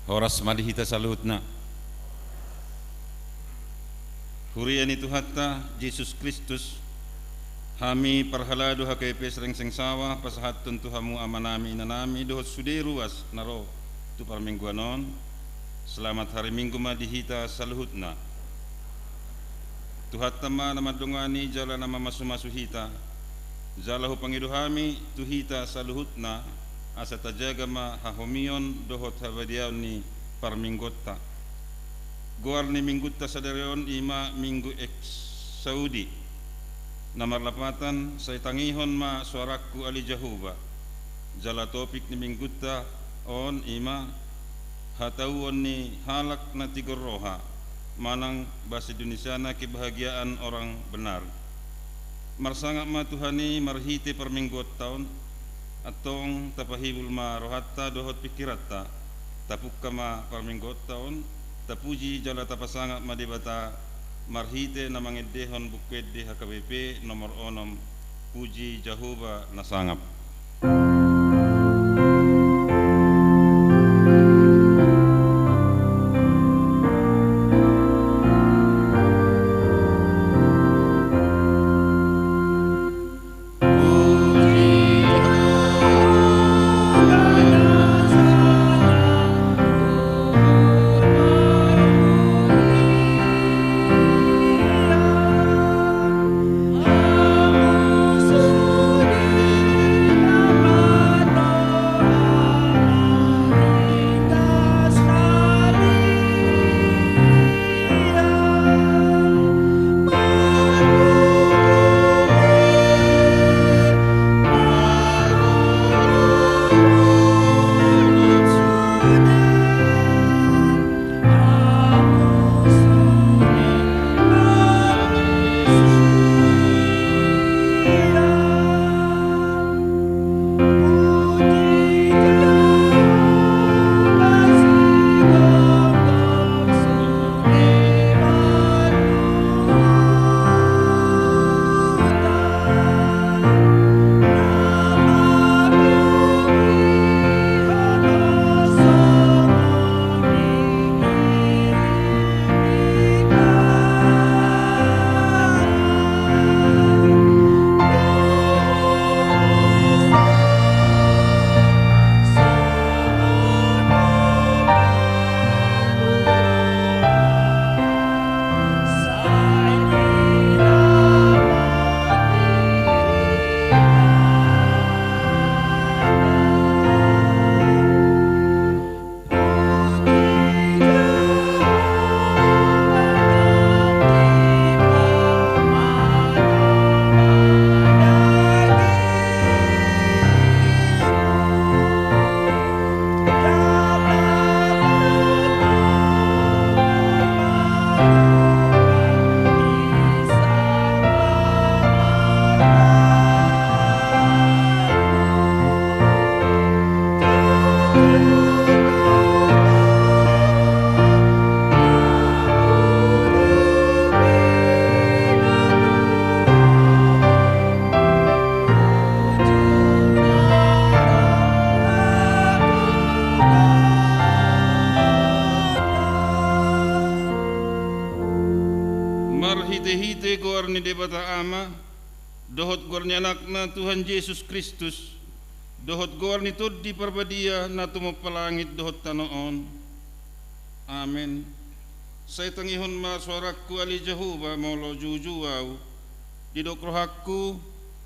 Horas madihita salutna. Huriani Tuhatta Yesus Kristus. Hami parhalado hakai pesreng sengsawa pasahatun Tuhamu amanami inanami dohot suderuas naro tu parmingguanon. Selamat hari Minggu madihita saluhutna. Tuhatta ma namadungani jala nama masumasuhita. Jalahu pangiduhami tuhita saluhutna. Asa tajaga ma hahomion dohot habadiaw ni parminggotta. Goar ni minggutta sadarion ima minggu Saudi. Namarlapatan say tangihon ma suaraku ali Jahuba. Jala topik ni minggutta on ima hatauon ni halak na tigoroha. Manang bahasa Indonesia na kebahagiaan orang benar. Marsangak ma Tuhani marhite perminggot taon. Atong tapahibul ma rohatta dohot pikiratta. Tapukka ma perminggot taon. Tapuji jala tapasangak ma debata marhite na mangedehon bukwede HKBP nomor 6 puji Jahuba nasangap. Marhite-hite goar ni debata ama dohot goar ni anakna Tuhan Yesus Kristus dohot goar ni tuddi parbadia na tumapalangit dohot tanoon. Amen. Say tangihon ma suaraku ali Jahuba maulo jujuaw didok rohakku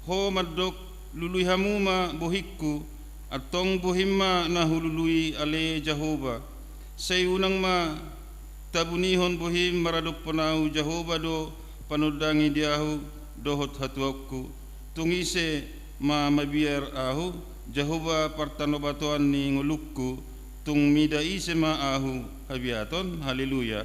ho madok lului hamuma buhikku atong buhimma na hulului ale Jahuba. Say unang ma tabunihon buhim maradok panau Jahuba do panudangi diahu dohot hatuakku tungise ma mabiar ahu Jahuba partanobatuan ni ngulukku tung mida ise ma ahu habiaton. Haleluya.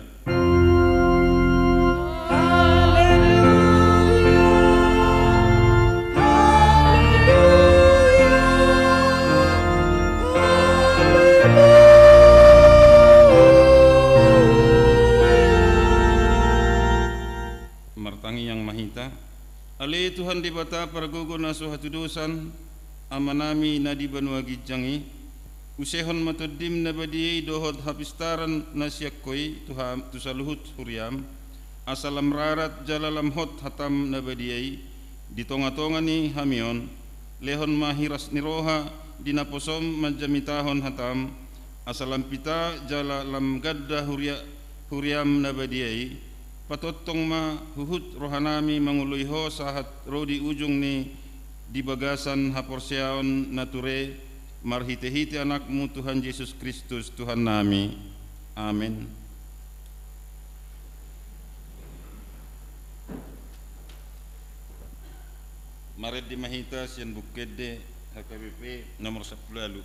Martangi yang mahita ali Tuhan dibata paragugo na suhatudusan amanami na di banua gidjangi usehon matodim na badiyay dohod hapistaran na siyakoy tusaluhut huriam asalam rarat jalalam hot hatam na badiyay ditonga-tonga ni hamion lehon mahiras niroha dinaposom majamitahon hatam asalam pita jalalam gadda huriam na badiyay patotong ma huhut rohanami manguluiho sahat rodi ujung ni di bagasan haporseaon nature marhite-hite anakmu Tuhan Yesus Kristus Tuhan nami. Amin. Maret di mahita sian bukede HKBP nomor 10 lalu.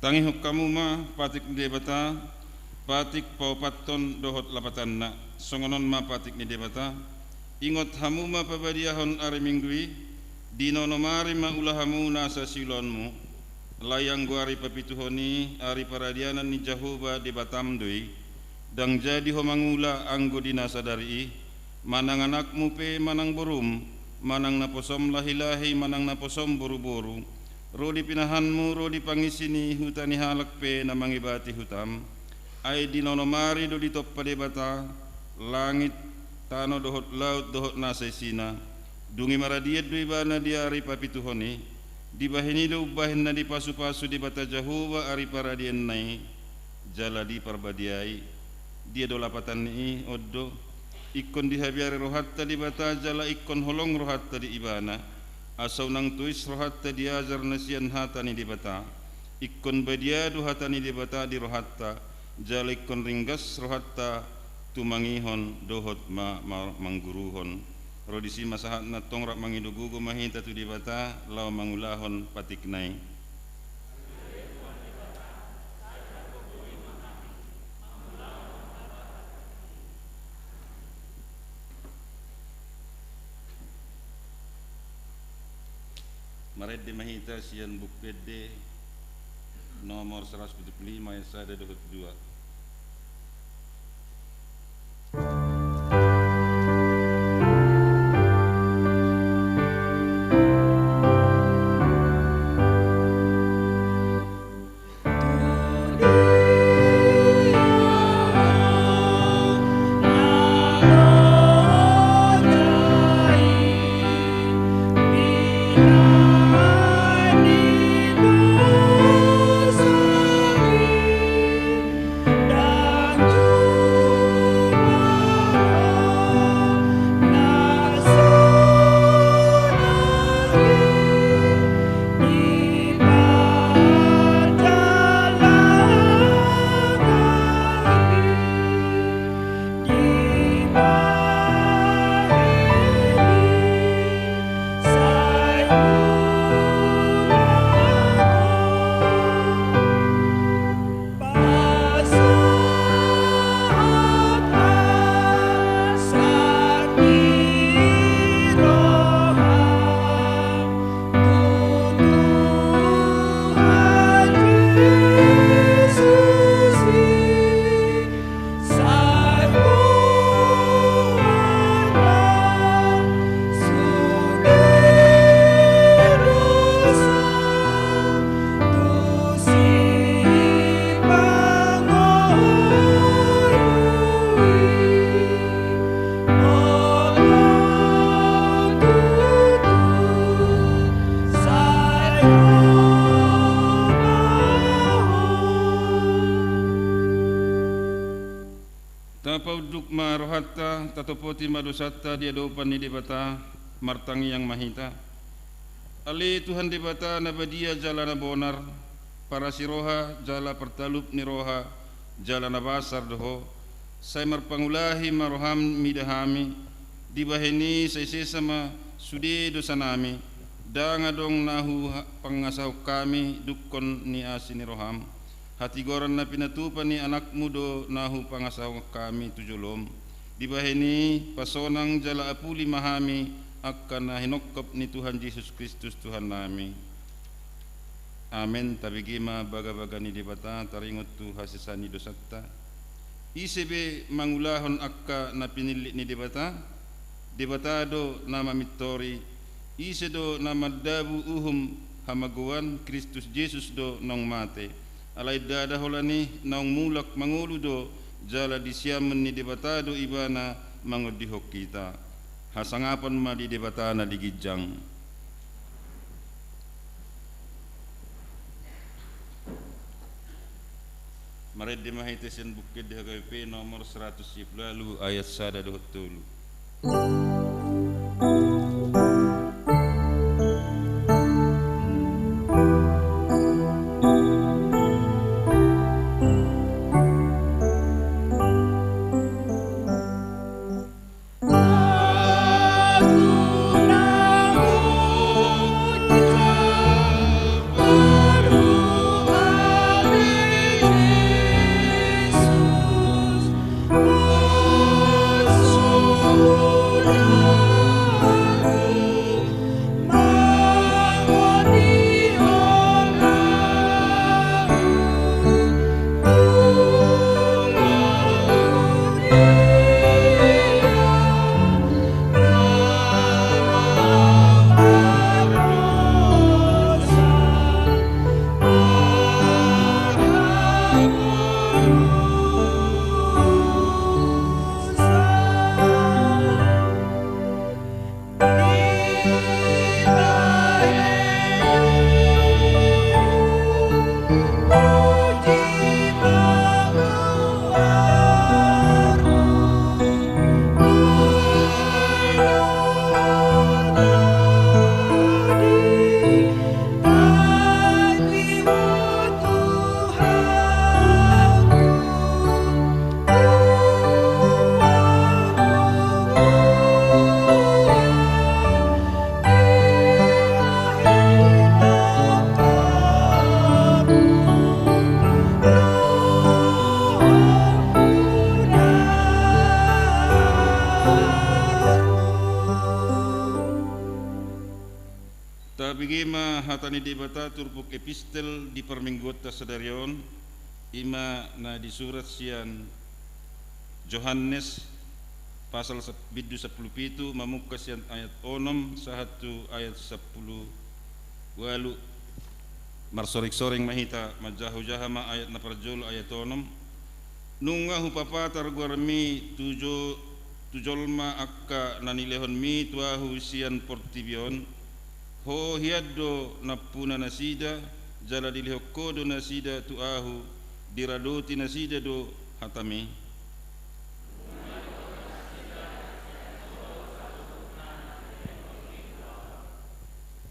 Tangihuk kamu ma patik ni debata patik paupaton dohot lapatan na songonon ma patik ni debata ingot hamu ma pabadiahon ari minggui dino nomari ma ulahamu nasa silonmu layang guari papituhoni ari paradianan ni Jahoba debatam dui dang jadi homangula anggo dinasa dari manang anakmu pe manang borum manang naposom lahi-lahi manang naposom boru-boru rodi pinahanmu rodi pangisini hutani halak pe na mangibati hutam ay dinonomari do ditop padebata langit tano dohot laut dohot nasaisina dungi maradiet do ibana diari papituhoni dibahini do ubahin na di pasu-pasu di bata Jahoba ari paradien nai jala di parbadiai dia do lapatan ni oddo ikon dihabiari rohatta di bata jala ikon holong rohatta di ibana asau nang tuis rohatta diajar nasian hatani di bata ikon badiadu hatani di bata di rohatta jala ikon ringgas rohatta tumangihon dohot mangguruhon rodisi masahat na tongrak mangidugugo mahinta tu di bata law mangulahon patiknai. Maret di mahita sian bukede nomor 175 Yesaya 22. hatta tatopoti madosatta dia dopan ni debata martangi yang mahita. Ali Tuhan debata nabadia jalana bonar para siroha jala pertalup ni roha jalana basar doho. Saya marpangulahi maroham midahami dibaheni saya sesama sudi dosa nami dangadong nahu pangasahu kami dukon ni asini roham. Hati goran na pinatupan ni anak mudo nahu pangasawa kami tujulom. Dibaheni pasonang jala apuli mahami akan na hinokop ni Tuhan Yesus Kristus Tuhan nami. Amen. Tabigima baga-baga ni debata taringot tu hasisani dosatta. Isebe mangulahon akka na pinili ni debata. Debatado nama mitori. Isedo nama dabu uhum hamaguan Kristus Yesus do nong mate. Alai dada holani naung mulak mangulu do jala disiamen ni debatado ibana mangodihok kita. Hasangapan ma di debatana di gijang. Maret di mahitesen bukit di HKP nomor 100 lalu ayat 120. Bagaimana hatani debata turpuk epistel di perminggota sedarion ima na di surat sian Johannes pasal bidu 10 mamuka sian ayat 6 sahatu ayat 10 walu marsorik-soring mahita majahu jahama ayat na parjol ayat 6 nunga hupapatar guarmi tujolma akka nanilehon mi tuahu sian portibion ho hiaddo napuna nasida jala dilihokodo nasida tuahu diradoti nasida do hatami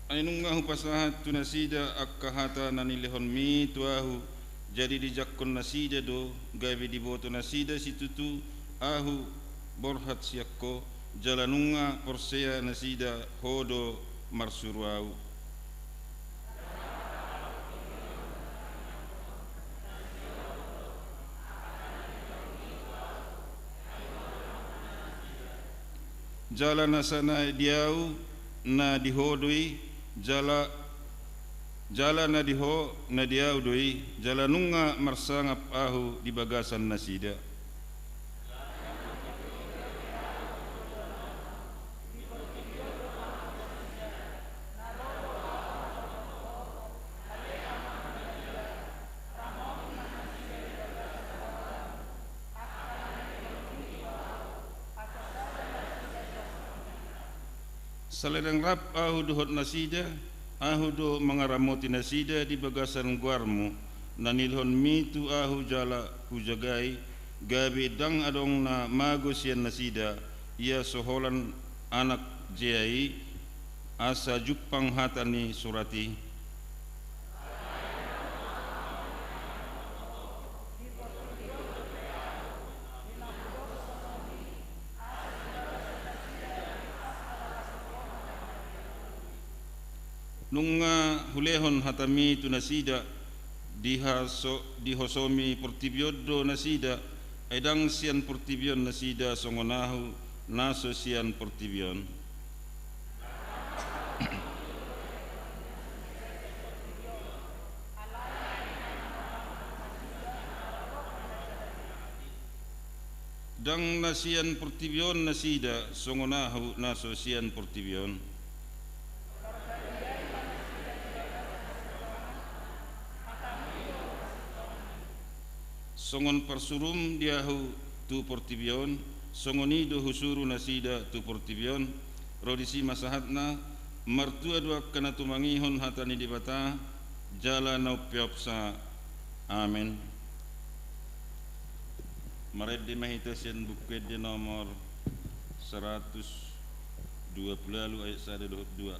ainunga hupasahat tu nasida akka hata nanilehon mi tuahu jadi dijakkon nasida do gawe diboto nasida situtu ahu borhat siakko jalanunga porsea nasida hodo marsuruau jala nasana diau na dihodoi jala na diho na diau doi jala nunga marsangap ahu di bagasan nasida saledang rap ahu dohot nasida ahu do mangaramoti nasida di bagasan guarmu nanilhon mitu ahu jala hujagai gabi dang adong na magosian nasida ia soholan anak jai asa jupang hatani surati nunga hulehon hatami tu nasida dihosomi portibiodo nasida edang sian portibion nasida songonahu naso sian portibion dang nasian portibion nasida songonahu naso sian portibion songon persurum diahu tu portibion songoni do husuru nasida tu portibion rodisi masahatna martua dua kana tumangihon hatani dibata jala naupiopsa amin. Maret di mahitasian buku di nomor 120 lalu ayat 122.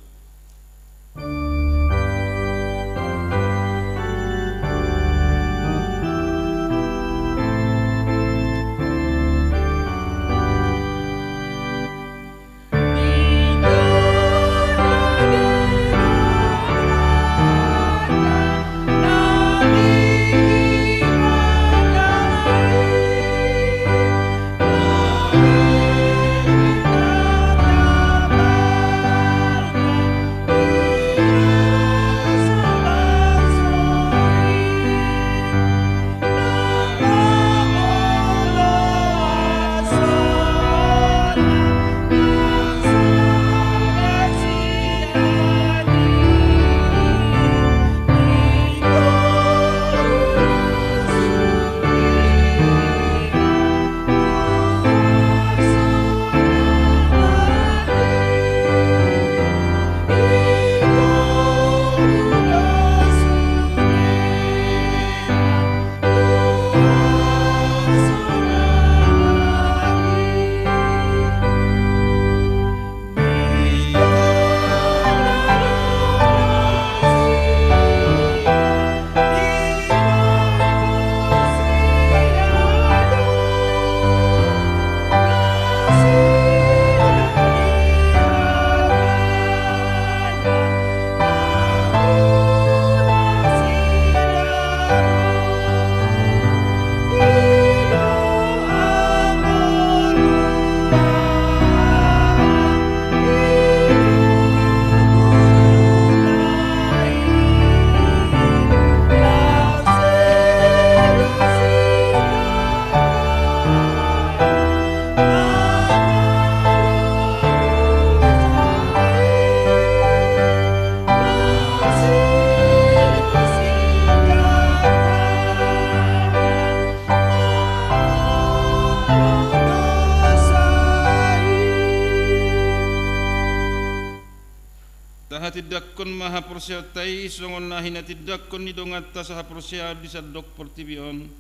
Tidakkon maha persiatai songon nahina tidakkon ni dongatta saha persia di sadok portibion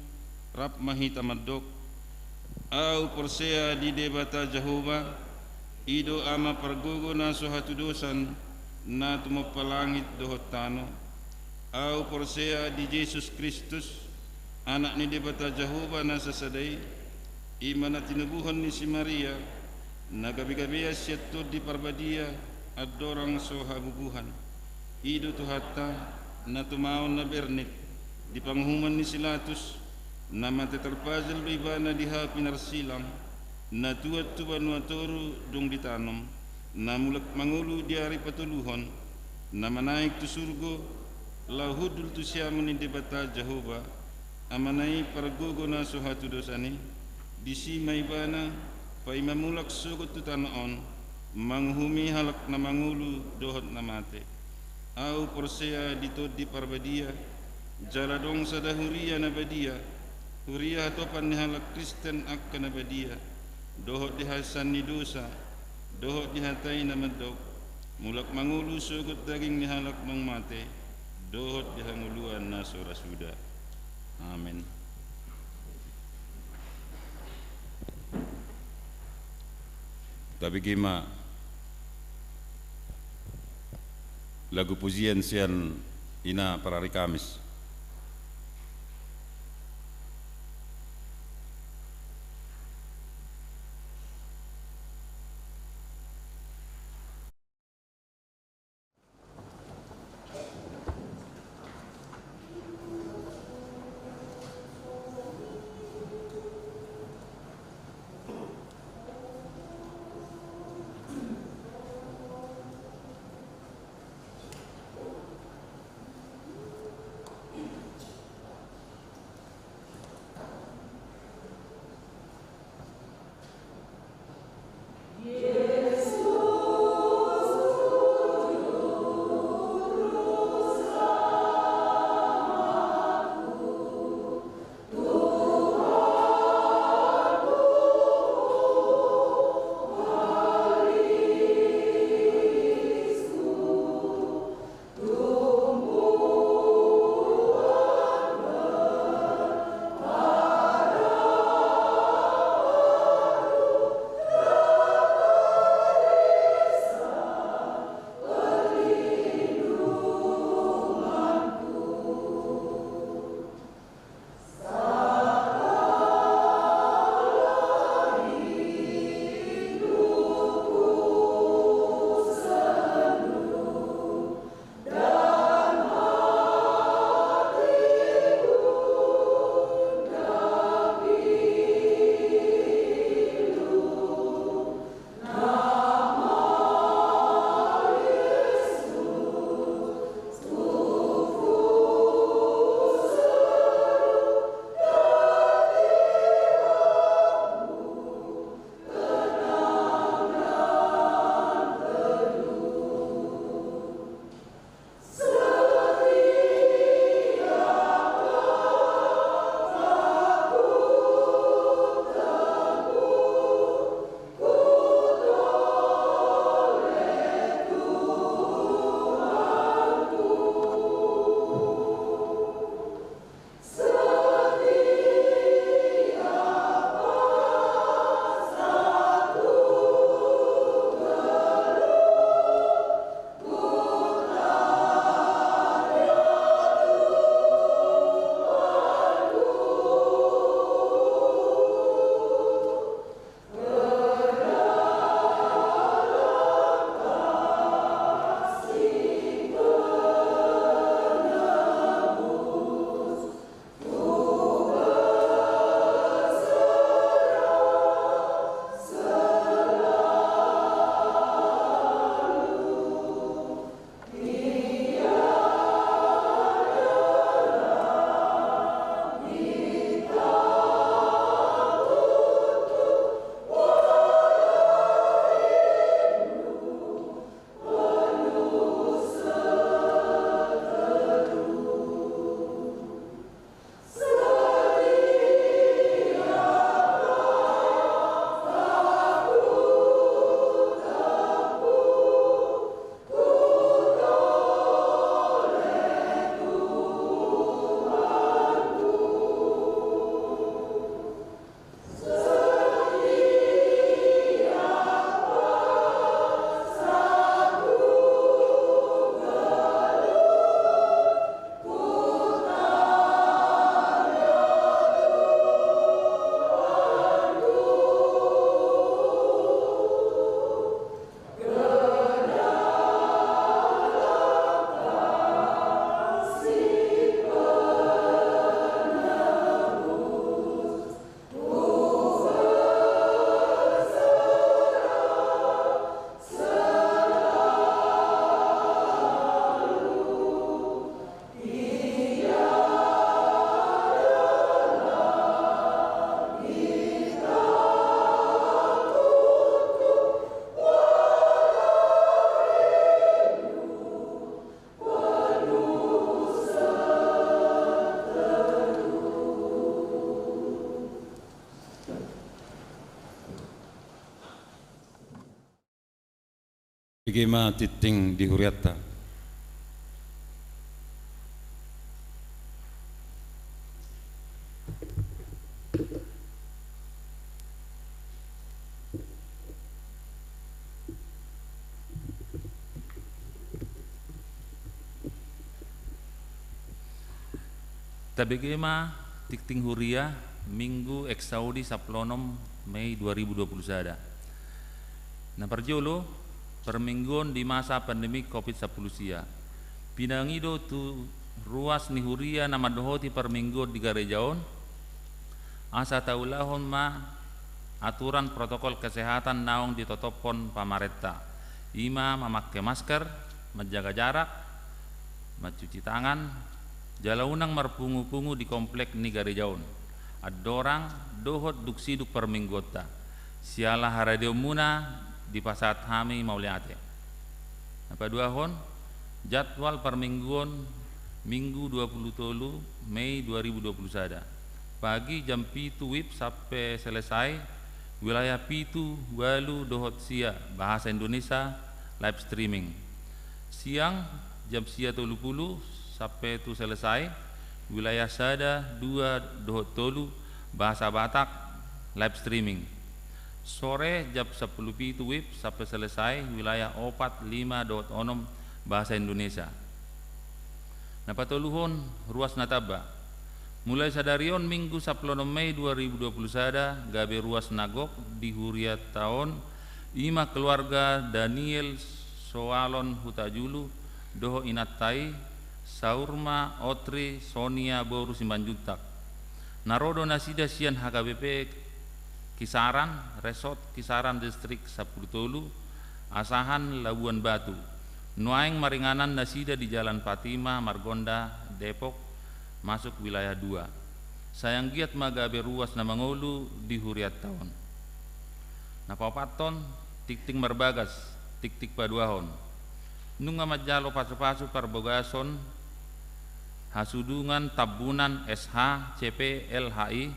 rap mahita madok au persia di debata Jehovah ido ama pergogo na sohatu dosan na tumo palangit dohotano au persia di Yesus Kristus anak ni debata Jehovah na sasadai imana tinubuhan ni si Maria na gabi-gabi asyat di parbadia adorang soha bubuhan ido tuhata na tumaon na bernit di panghuman ni silatus na mate terpazal bibana diha pinarsilang na tuat tuban watoru dong ditanom na mulak mangulu diari patuluhon na manaik tu surgo lahudul tu siamun ni debata Jehovah amanai paragogo na soha tu dosani disi maibana pa imamulak sugot tu tanaon manghumi halak na mangulu dohot na mate au persea ditod di parbadia jaladong sada huria na badia huria topan ni halak Kristen akka na badia dohot dihasan ni dosa dohot dihatai na madok mulak mangulu sugot daging ni halak mang mate dohot dihanguluan na surasuda amin. Tapi gima lagu pujian sian ina para hari Kamis. Igema titing di Huriata. Tabegema tikting huria minggu eksaudi saplonom Mei 2020 sada. Nah perjolo permingguan di masa pandemi COVID-19 sia. Pinangido tu ruas ni huria nama dohoti permingguan di garejaon. Asa taulahon ma aturan protokol kesehatan naong ditotopon pamaretta. Ima memakai masker, menjaga jarak, mencuci tangan, jalaunang marpungu-pungu di komplek ni garejaon. Adorang dohot duksiduk perminggota. Sialah haradeo muna di pasat hami mauliate. Apa dua hon? Jadwal permingguan Minggu 23 Mei 2020 sada. Pagi jam 7 WIB sampai selesai wilayah pitu walu dohot sia bahasa Indonesia live streaming. Siang jam sia 30 sampai tu selesai wilayah sada 2 dohot tolu bahasa Batak live streaming. Sore jam 10 pitu WIB sampai selesai wilayah 4 5 dohot onom bahasa Indonesia. Napatoluhon ruas nataba. Mulai sadarion Minggu 10 Mei 2020 sada gabe ruas nagok di huria tahun ima keluarga Daniel Soalon Hutajulu doho inatai Saurma Otri Sonia Boru Simbanjuntak Narodo nasida sian HKBP Kisaran Resort Kisaran Distrik Sapurtolu Asahan Labuan Batu Nuaing maringanan nasida di Jalan Fatima Margonda Depok masuk wilayah 2. Sayang giat magabe ruas na mangulu di huriat tahun. Napapaton tikting marbagas tiktik paduahon. Nunga majalo pasu-pasu parbogason hasudungan tabunan SH CP LHI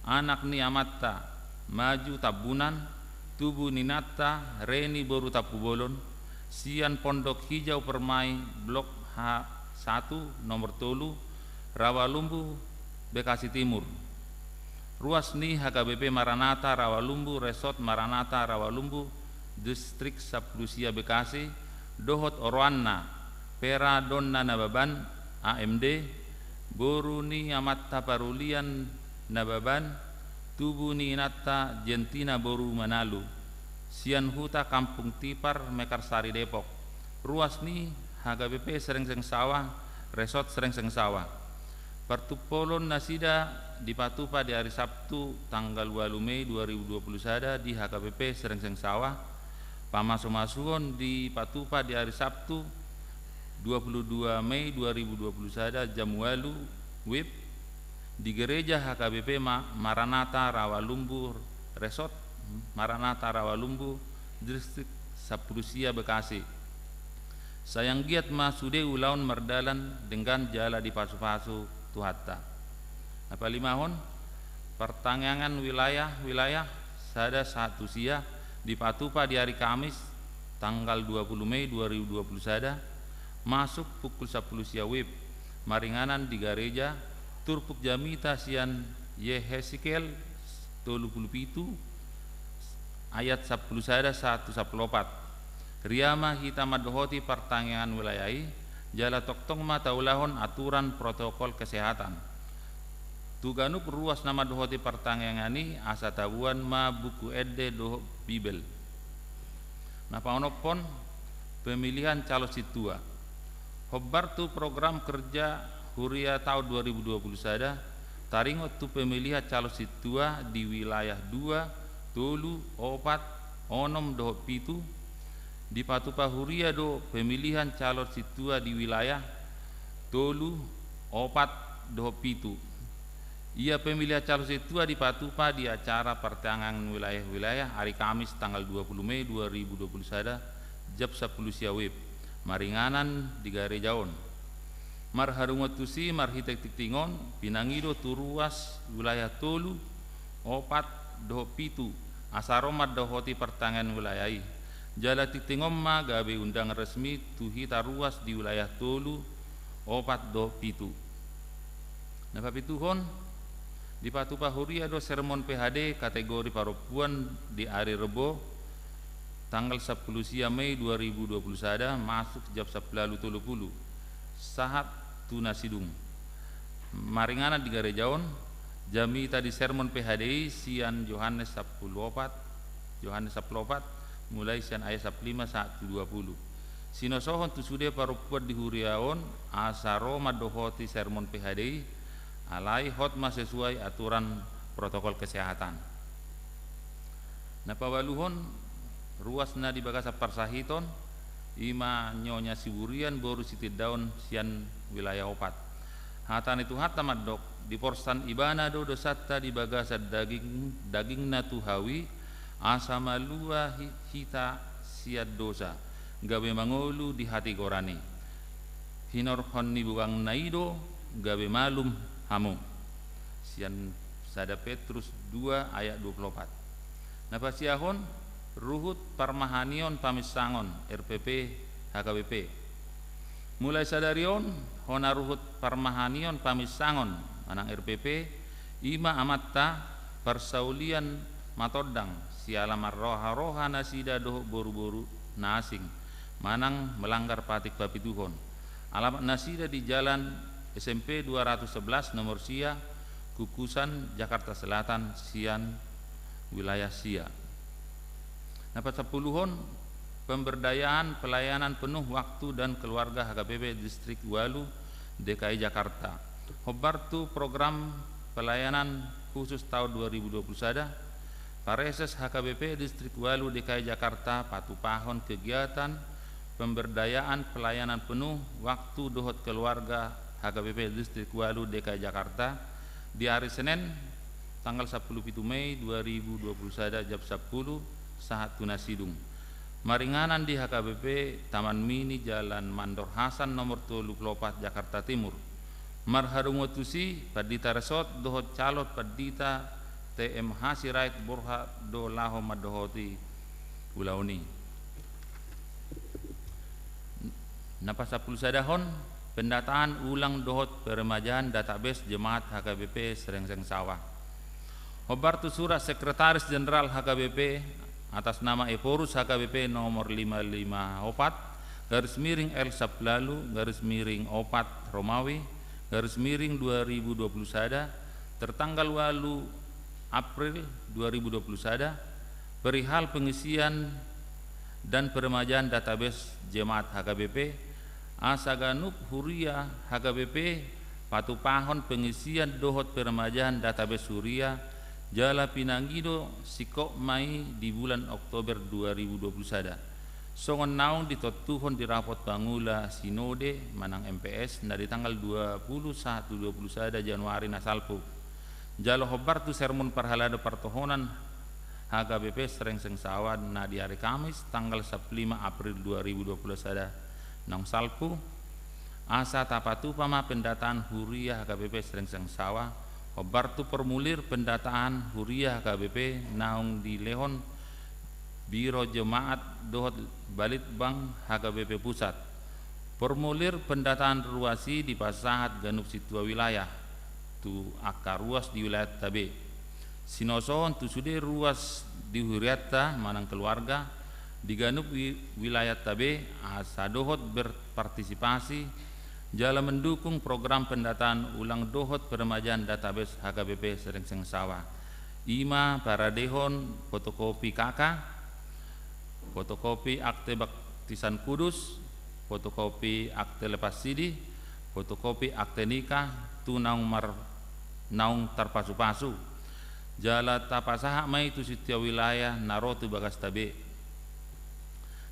anak ni amatta maju tabunan tubuh ninata Reni Boru Tapubolon sian Pondok Hijau Permai Blok H1 nomor tolu Rawalumbu Bekasi Timur. Ruas ni HKBP Maranata Rawalumbu Resort Maranata Rawalumbu Distrik Saplusia Bekasi Dohot Orwanna Pera Donna Nababan AMD Boru ni Amatta Parulian Nababan Tubu ni Inata Jentina Boru Manalu Sian Huta Kampung Tipar Mekarsari Depok. Ruas ni HKBP Serengseng Sawah Resort Serengseng Sawah. Partupolon nasida di Patupa di hari Sabtu tanggal 8 Mei 2020 sada di HKBP Serengseng Sawah. Pamaso-masuon di Patupa di hari Sabtu 22 Mei 2020 sada jam 8 WIB di gereja HKBP Maranata Rawalumbu Resort Maranata Rawalumbu Distrik Saprusia Bekasi. Sayang giat masude ulaun merdalan dengan jala di pasu-pasu Tuhatta. Apa limahon pertangangan wilayah sada satu sia di Patupa di hari Kamis tanggal 20 Mei 2020 sada masuk pukul 10 sia WIB maringanan di gereja Turpuk Jamita sian Yehesikel 37 ayat 10 sada 114 Riyama hitam dohoti pertangangan wilayah jala toktong mata ulahon aturan protokol kesehatan. Tuganuk ruas nama dohoti pertangengani asa tabuan ma buku edde doh bibel. Napa onopon pemilihan calon situa. Hobbar tu program kerja huria tahun 2020 sada taringot tu pemilihan calon situa di wilayah 2 tolu opat onom doh pitu di Patupa huria do pemilihan calon situa di wilayah tolu opat do pitu. Ia pemilihan calon situa di Patupa di acara pertangangan wilayah-wilayah hari Kamis tanggal 20 Mei 2020 sada jam 10 sia WIB maringanan di garejaon. Marharungotusi marhitek tiktingon pinangido turuas wilayah tolu opat do pitu asaromat dohoti pertangangan wilayah. Jala tiktingomma gabe undangan resmi tuhita ruas di wilayah tolu opat do pitu. Napapituhon di Patupa huria do sermon PHD kategori parupuan di hari Rebo tanggal 10 sia Mei 2020 sada masuk jam 10.30 sahat tunasidung. maringana di garejaon jamita di sermon PHDI sian Yohanes 14 mulai sian ayat 15 sampai 20. Sinosohon tu sude parupuat di huriaon asaro madohoti sermon PHDI alai hotma sesuai aturan protokol kesehatan. Napawaluhon ruasna di bagasa parsahiton ima nyonya siburian boru siti daun sian wilayah opat. Hatan itu hatta madok di porsan ibana do dosata di bagasa daging natuhawi asama lua hita siat dosa gawe mangolu di hati gorani hinor honni buang naido gawe malum hamu sian sada Petrus 2 ayat 24. Napasiahon ruhut parmahanion pamisangon RPP HKBP mulai sadarion hona ruhut parmahanion pamisangon manang RPP ima amatta persaulian matodang sialamar roha nasida doh boru-boru nasing manang melanggar patik papituhon alamat nasida di jalan SMP 211 nomor Sia Kukusan Jakarta Selatan sian wilayah Sia. Dapat 10 pemberdayaan pelayanan penuh waktu dan keluarga HKBP Distrik Walu DKI Jakarta. Hobartu program pelayanan khusus tahun 2021 Pareses HKBP Distrik Walu DKI Jakarta patupahon kegiatan pemberdayaan pelayanan penuh waktu dohot keluarga HKBP Distrik Walu DKI Jakarta di hari Senin tanggal 10 Mei 2021 jam 10 saat tunasidung. Maringanan di HKBP Taman Mini Jalan Mandor Hasan nomor 24 Jakarta Timur. Marharungotusi Padita Resort dohot calot Padita TMH Sirait Borha do Laho Madohoti Ulauni. Napasapul sadahon pendataan ulang dohot peremajaan database jemaat HKBP Serengseng Sawah. Hobartu surat Sekretaris Jenderal HKBP atas nama Eporus HKBP nomor 554 garis miring L Saplalu garis miring 4 Romawi garis miring 2021 tertanggal 8 April 2021 perihal pengisian dan peremajaan database jemaat HKBP Asaganup Huria HKBP patupahon pengisian dohot peremajaan database Huria Jala Pinanggido Sikok Mai di bulan Oktober 2021. Songon naung ditotuhon di rapot Pangula Sinode Manang MPS dari tanggal 21 Januari nasalpu. Jalo hobartu sermon parhalado partohonan HKBP Serengseng Sawah na di hari Kamis tanggal 5 April 2021 nang salpu asa tapatu pama pendataan Huria HKBP Serengseng Sawah hobartu formulir pendataan Huria HKBP naung di Lehon Biro Jemaat dohot Balitbang HKBP Pusat. Formulir pendataan ruasi di Pasahat Ganup Situa wilayah tu akar ruas di wilayah Tabe. Sinosohon tu sude ruas di Huriata manang keluarga di Ganup wilayah Tabe asa dohot berpartisipasi jala mendukung program pendataan ulang dohot peremajaan database HKBP Serengseng Sawah. Ima para dehon fotokopi KK, fotokopi akte baptisan kudus, fotokopi akte lepas sidi, fotokopi akte nikah, tu naung terpasu-pasu. Jala tapasaha mai tu sitia wilayah narotu bagas Tabe.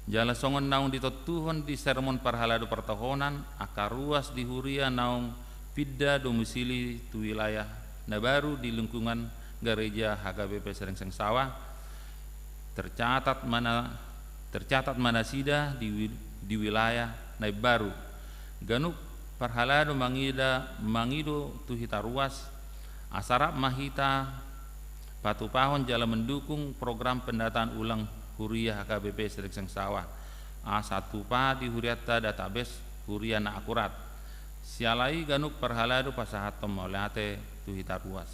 Jala songon naung ditotuhon di sermon parhalado pertahonan akar ruas di Huria naung pidda domisili tu wilayah nabaru di lingkungan gereja HKBP Serengseng Sawah tercatat mana sida di wilayah Naibaru Ganup parhalado mangido tu hita ruas asarap mahita patupahon jala mendukung program pendataan ulang Huria HKBP Serengseng Sawah A1 pa di Huriata database Huria na akurat sialai Ganup parhalado pasahatom olehate tu hita ruas.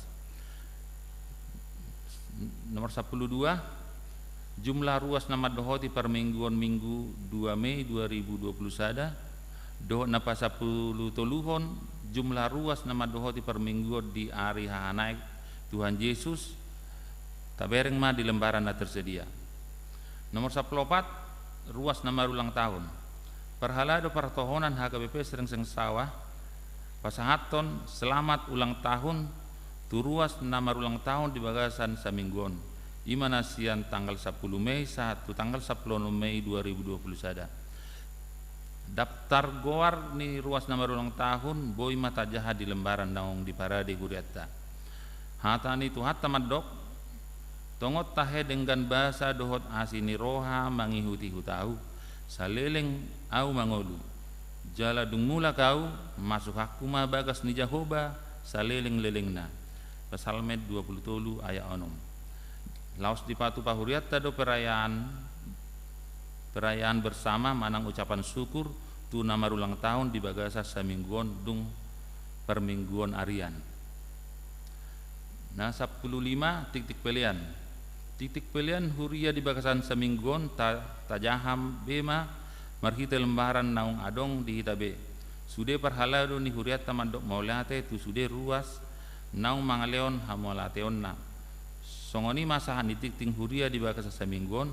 Nomor 12 jumlah ruas nama dohoti per mingguan minggu 2 Mei 2021 dohot na pa 10 toluhon jumlah ruas nama dohoti per minggu di hari hanaik Tuhan Yesus tabereng ma di lembaran na tersedia. Nomor 14 ruas nama ulang tahun perhalado pertohonan HKBP Srengseng Sawah pasahaton selamat ulang tahun tu ruas nama ulang tahun di Bagasan Saminggon imana sian tanggal 10 Mei satu tanggal 10 Mei 2020 sada. Daftar goar ni ruas nama ulang tahun boy mata jahat di lembaran naung di parade Guriatta. Hata ni tu hatta madok tongot tahe dengan bahasa dohot asini roha mangihuti hutahu saleleng au mangolu jala dungmula kau masuk aku ma bagas ni Jahoba saleleng lelengna. Psalmed 20 ayat 6. Laos dipatu pahuriatta do perayaan bersama manang ucapan syukur tu nama ulang tahun di Bagasa Saminggon dung permingguan arian. Nah 15 titik pelian huria di Bagasan Saminggon tajaham bema marhite lembaran naung adong di hitabe sude perhalado ni huriat tamandok maulate tu sude ruas naung mangaleon hamolateonna songoni masahan di titik huria di Bagasan Saminggon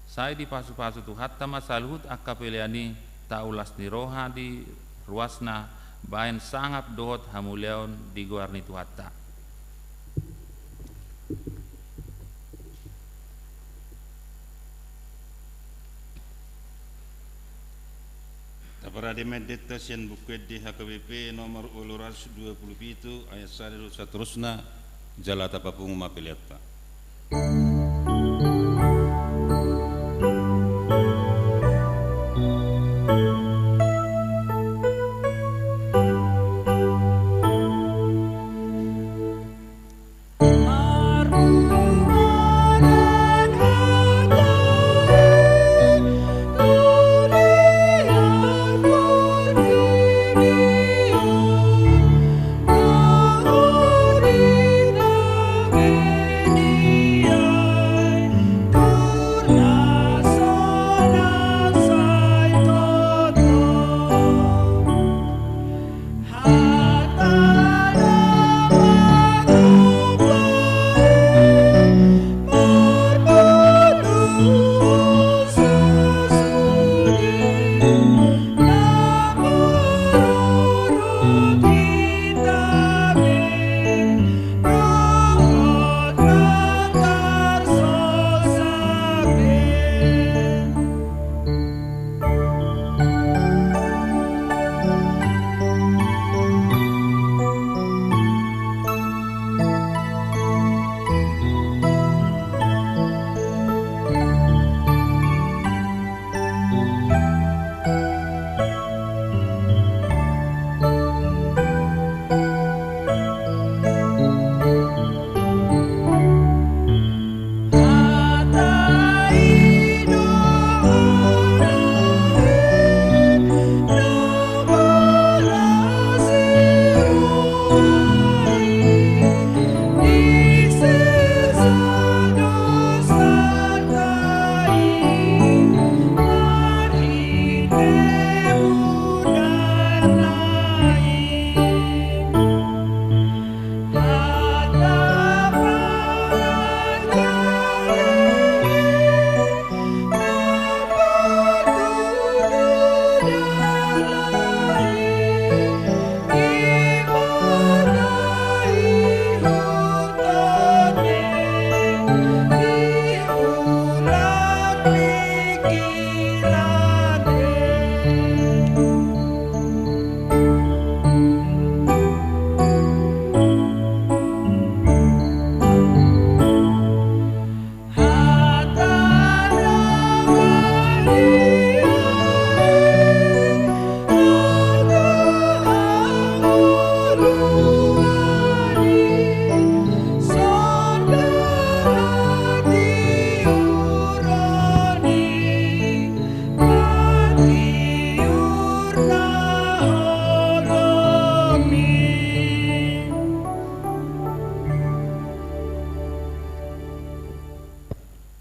saya di pasu-pasu tu hatta masalhut akapeliani taulas ni roha di ruasna bain sangap dohot hamuleon di guarni tu hatta. Taparade meditasian buku di HKBP nomor 27 ayat 1 seterusnya jalata papung mapeliatta.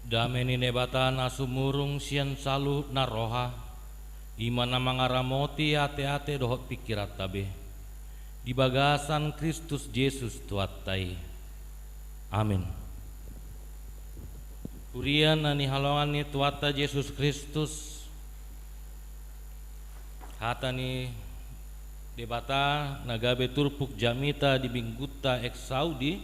Dameni nebatan asumurung sian salu naroha Imana mangaramoti ate-ate dohot pikirat tabe. Di bagasan Kristus Yesus tuatai. Amin. Purian ani halongan ni tuata Yesus Kristus. Hata ni debata nagabe turpuk jamita di bingguta ex Saudi.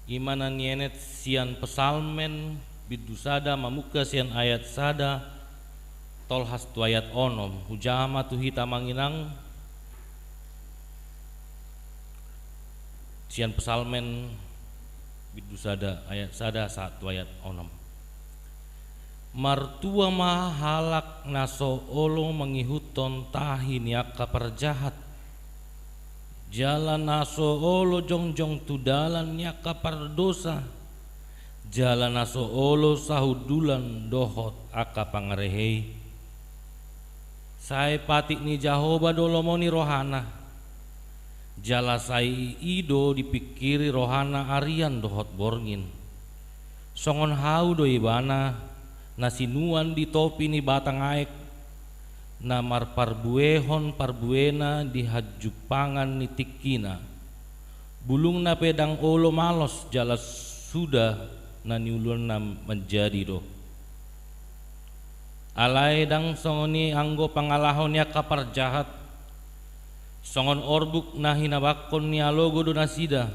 Imana nienet sian pesalmen bidusada mamuka sian ayat sada tolhas tu ayat onom hujama tu hita manginang sian pesalmen bidusada ayat sada satu ayat onom. Martua mahalak naso olo mengihuton tahin yaka perjahat. Jalan naso olo jongjong tudalan yaka pardosa. Jalan naso olo sahudulan dohot aka pangarehei. Sai patik ni Jahoba dolomoni rohana. Jala sai ido dipikiri rohana arian dohot borngin. Songon hau do ibana nasinuan di topi ni batang aek. Namar parbuehon parbuena di hajupangan ni tikina. Bulung na pedang olo malos jala sudah naniulun na menjadi do. Alai dang songoni anggo pangalahon ya kapar jahat. Songon orbuk na hinabakon ni alogo do nasida.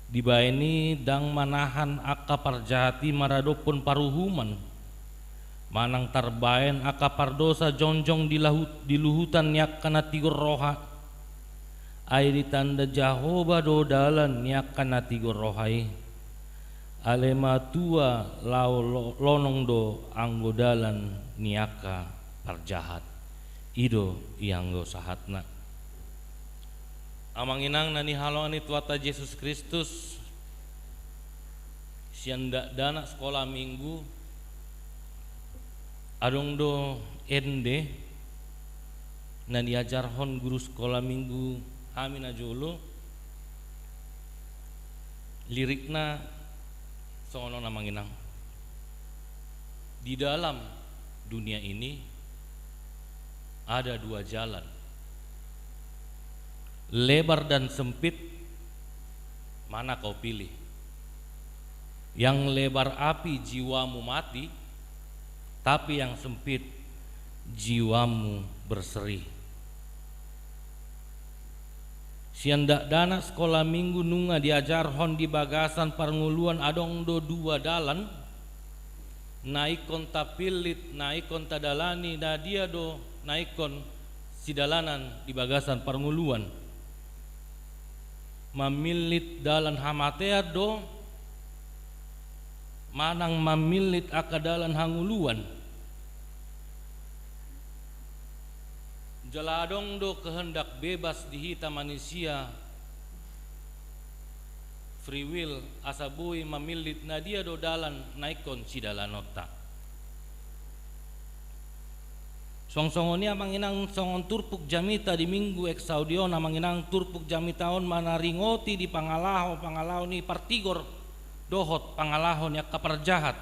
Dibaeni dang manahan akapar jahati maradopon paruhuman. Manang tarbaen akapar dosa jonjong di luhutan nyak kana tigor roha. Ai ditanda Jahoba do dalan nyak kana tigor rohai. Alema tua lau lonong do anggo dalan niaka parjahat. Ido ianggo sahatna. Amanginang nani halongan ni tuata Yesus Kristus. Sianda dana sekolah minggu. Adong do ende na diajarhon guru sekolah minggu amin ajolo lirikna sono namanginang di dalam dunia ini ada dua jalan lebar dan sempit, mana kau pilih? Yang lebar api jiwamu mati, tapi yang sempit jiwamu berseri. Siandak dana sekolah minggu nunga diajar hon di bagasan parnguluan adong do dua dalan, naikon tapilit naikon tadalani da dia do naikon sidalanan di bagasan parnguluan. Mamilit dalan hamatea do manang mamilit akadalan hanguluan. Jaladong do kehendak bebas dihita manusia, free will asabui mamilit nadia do dalan naikon sidalanota. Songsongonia manginang songon turpuk jamita di minggu eksaudiona manginang turpuk jamitaon manaringoti di pangalaho ni partigor dohot pangalahon yak kaparjahat.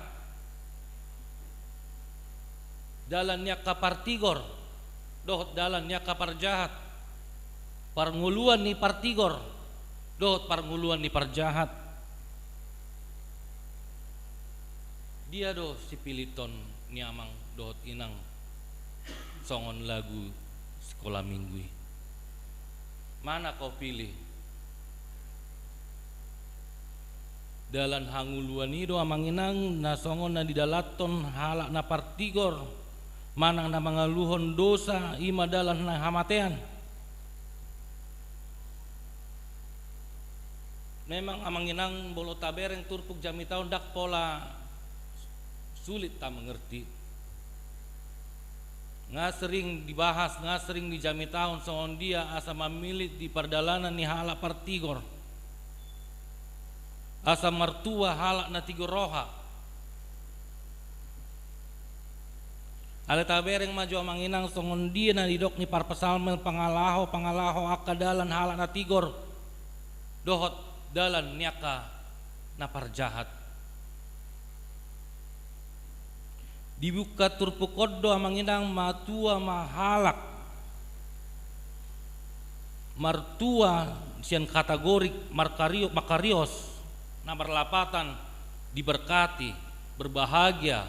Dalan yak kapartigor dohot dalan yak kaparjahat. Parnguluan ni partigor dohot parnguluan ni parjahat. Dia do si piliton niamang dohot inang songon lagu sekolah minggu. Mana kau pilih? Dalan hanguluan ido amanginang na songon na didalaton halak na partigor, manang na mangaluhon dosa ima dalan na hamatean. Memang amanginang bolo tabereng turpuk jamitaon dak pola sulit tak mengerti. Sering dibahas, sering di jamitaon songon dia asa mamilit di perdalanan ni halak partigor. Asa martua halak na tigor roha. Ale tabereng maju amanginang songon dia na didok ni parpesalmel pangalaho akadalan halak na tigor dohot dalan niaka na parjahat. dibuka turpu koddo amanginang matua mahalak martua sian kategori makarios na berlapatan diberkati berbahagia.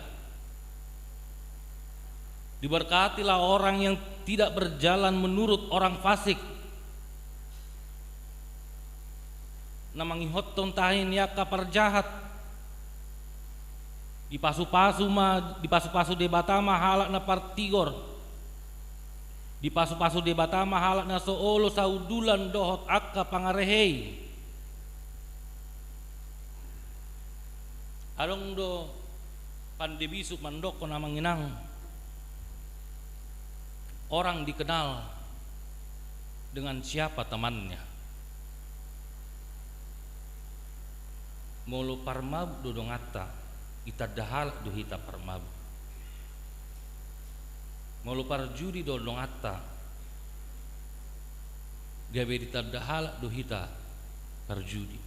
Diberkatilah orang yang tidak berjalan menurut orang fasik. Namang ihot tahin ya kapar jahat. Dipasu-pasu debata halak na partigor. Dipasu-pasu debata halak na soolo saudulan dohot akka pangarehei. Adong do pandebisu mandoko namang inang. Orang dikenal dengan siapa temannya. Molo parmab dodongata ita dahal do hita parmab. Molo parjudi dodongata gawe dita dahal do hita parjudi.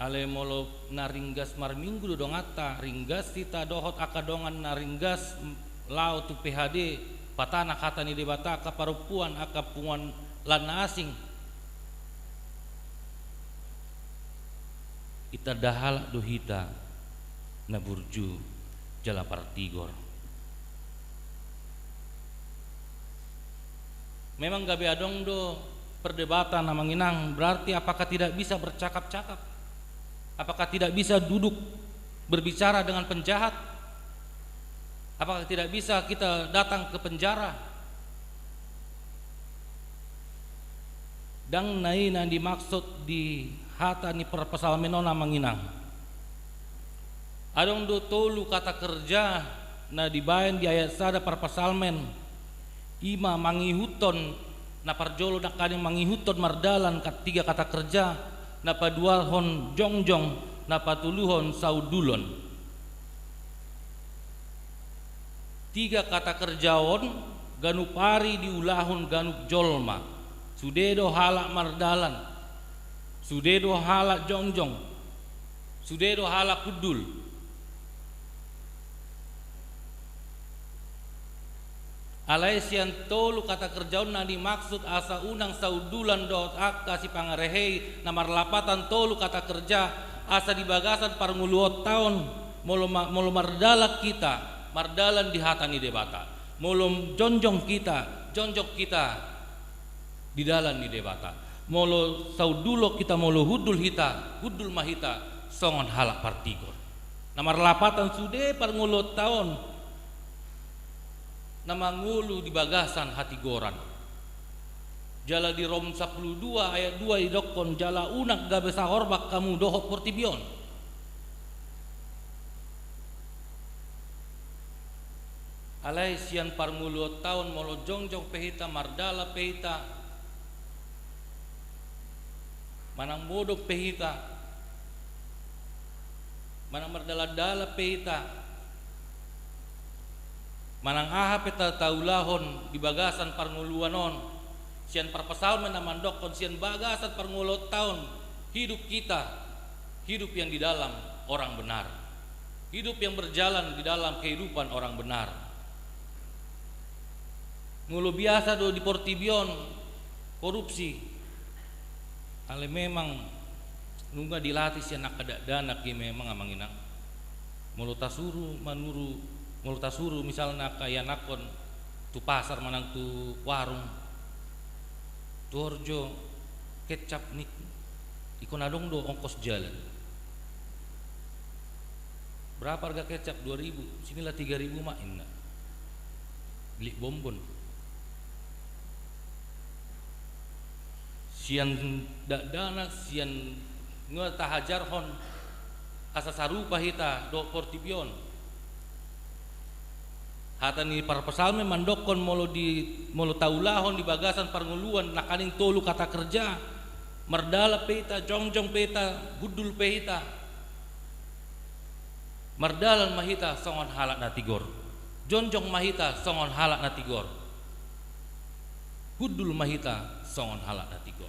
Ale molo naringgas marminggu dodongata ringgas tita dohot akadongan naringgas lau tu PHD patana kata ni debata akaparupuan akapungan lana asing ita dahal dohita na burju jala partigor. Memang gabe adong do perdebatan namanginang berarti apakah tidak bisa bercakap-cakap? Apakah tidak bisa duduk berbicara dengan penjahat? Apakah tidak bisa kita datang ke penjara? Dang naina dimaksud di hata ni perpasal menona manginang. Adong do tolu kata kerja na dibayan di ayat sada perpasalmen ima mangihuton na parjolo na kaning mangihuton mardalan ketiga kata kerja na paduahon jongjong na patuluhon saudulon. Tiga kata kerjaon ganupari diulahun ganup jolma sudedo halak mardalan sudedo halak jongjong sudedo halak kudul. Alai sian tolu kata kerjaon na dimaksud asa unang saudulan dot akka si pangarehei namar lapatan tolu kata kerja asa di bagasan parnguluot tahun molo mardalak kita mardalan di hatani debata molo jonjong kita di dalan di debata molo saudulo kita molo hudul mahita songon halak partigor namar lapatan sude parnguluot tahun nama ngulu di bagasan hati goran jala di Rom 12 ayat 2 idokon jala unak gabe sahorbak kamu dohot portibion. Alai sian parngulu tahun molo jongjong pehita mardala pehita manang bodok pehita manang mardala pehita manang aha peta taulahon di bagasan parnguluanon sian parpasal menamandokon sian bagasan parngulot tahun hidup kita hidup yang di dalam orang benar hidup yang berjalan di dalam kehidupan orang benar. Ngulu biasa do di portibion korupsi ale memang nungga dilatih sian nakadanak ye memang amanginang mulu tasuru manuru mulu tasuru misalnya kaya nakon tu pasar manang tu warung tu orjo kecap nik ikon adong do ongkos jalan berapa harga kecap 2.000 sinilah 3.000 mak inna beli bombon sian dana sian ngetahajar hon asa sarupa hita do portibion hata ni para pesalme mandokon molo taulahon di bagasan parnguluan nakaning tolu kata kerja mardala pehita jongjong pehita gudul pehita mardalan mahita songon halak natigor jongjong mahita songon halak natigor gudul mahita songon halak natigor.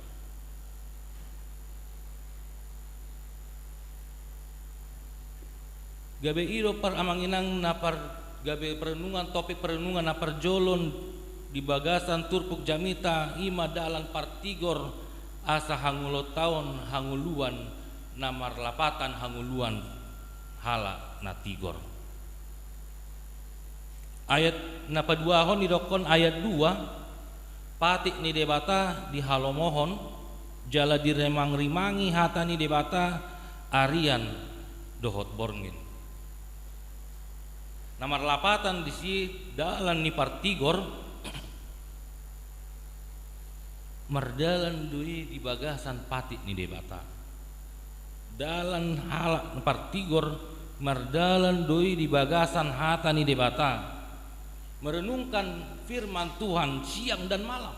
gabe ido par amanginang na par gabe perenungan topik perenungan na parjolon di bagasan turpuk jamita ima dalan partigor asa hangulo taon hanguluan namar lapatan hanguluan hala na tigor. Ayat napaduahon didokon ayat 2 patik ni debata di halomohon jala diremang-rimangi hata ni debata arian dohot borngin. Namar lapatan di si dalan ni partigor mardalan dui di bagasan patik ni debata. Dalan halak partigor mardalan doi di bagasan hata ni debata merenungkan firman Tuhan siang dan malam.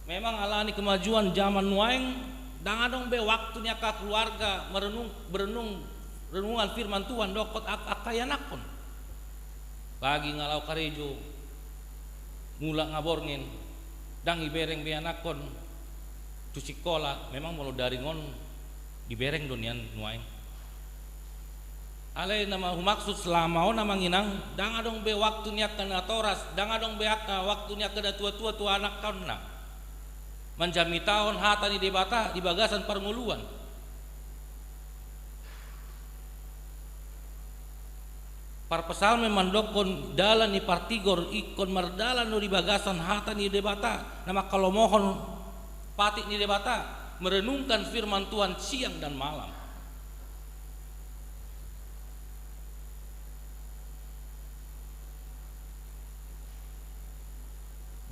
Memang alani kemajuan zaman nuaing dangadong be waktunya ka keluarga renungan firman Tuhan dokot akayanakon pagi ngalau karejo mula ngaborngin dang ibereng be anakon tu sikola memang mulu daringon dibereng donian nuaing alai nama humaksud selama nama nginang dang adong be waktunya kena toras dang adong be waktunya kena tua-tua tua anak kauna menjami tahun hata ni debata di bagasan permuluan par pesal memandokon dalan ni partigor ikon mardalan no di bagasan hata ni debata nama kalau mohon patik ni debata merenungkan firman Tuhan siang dan malam.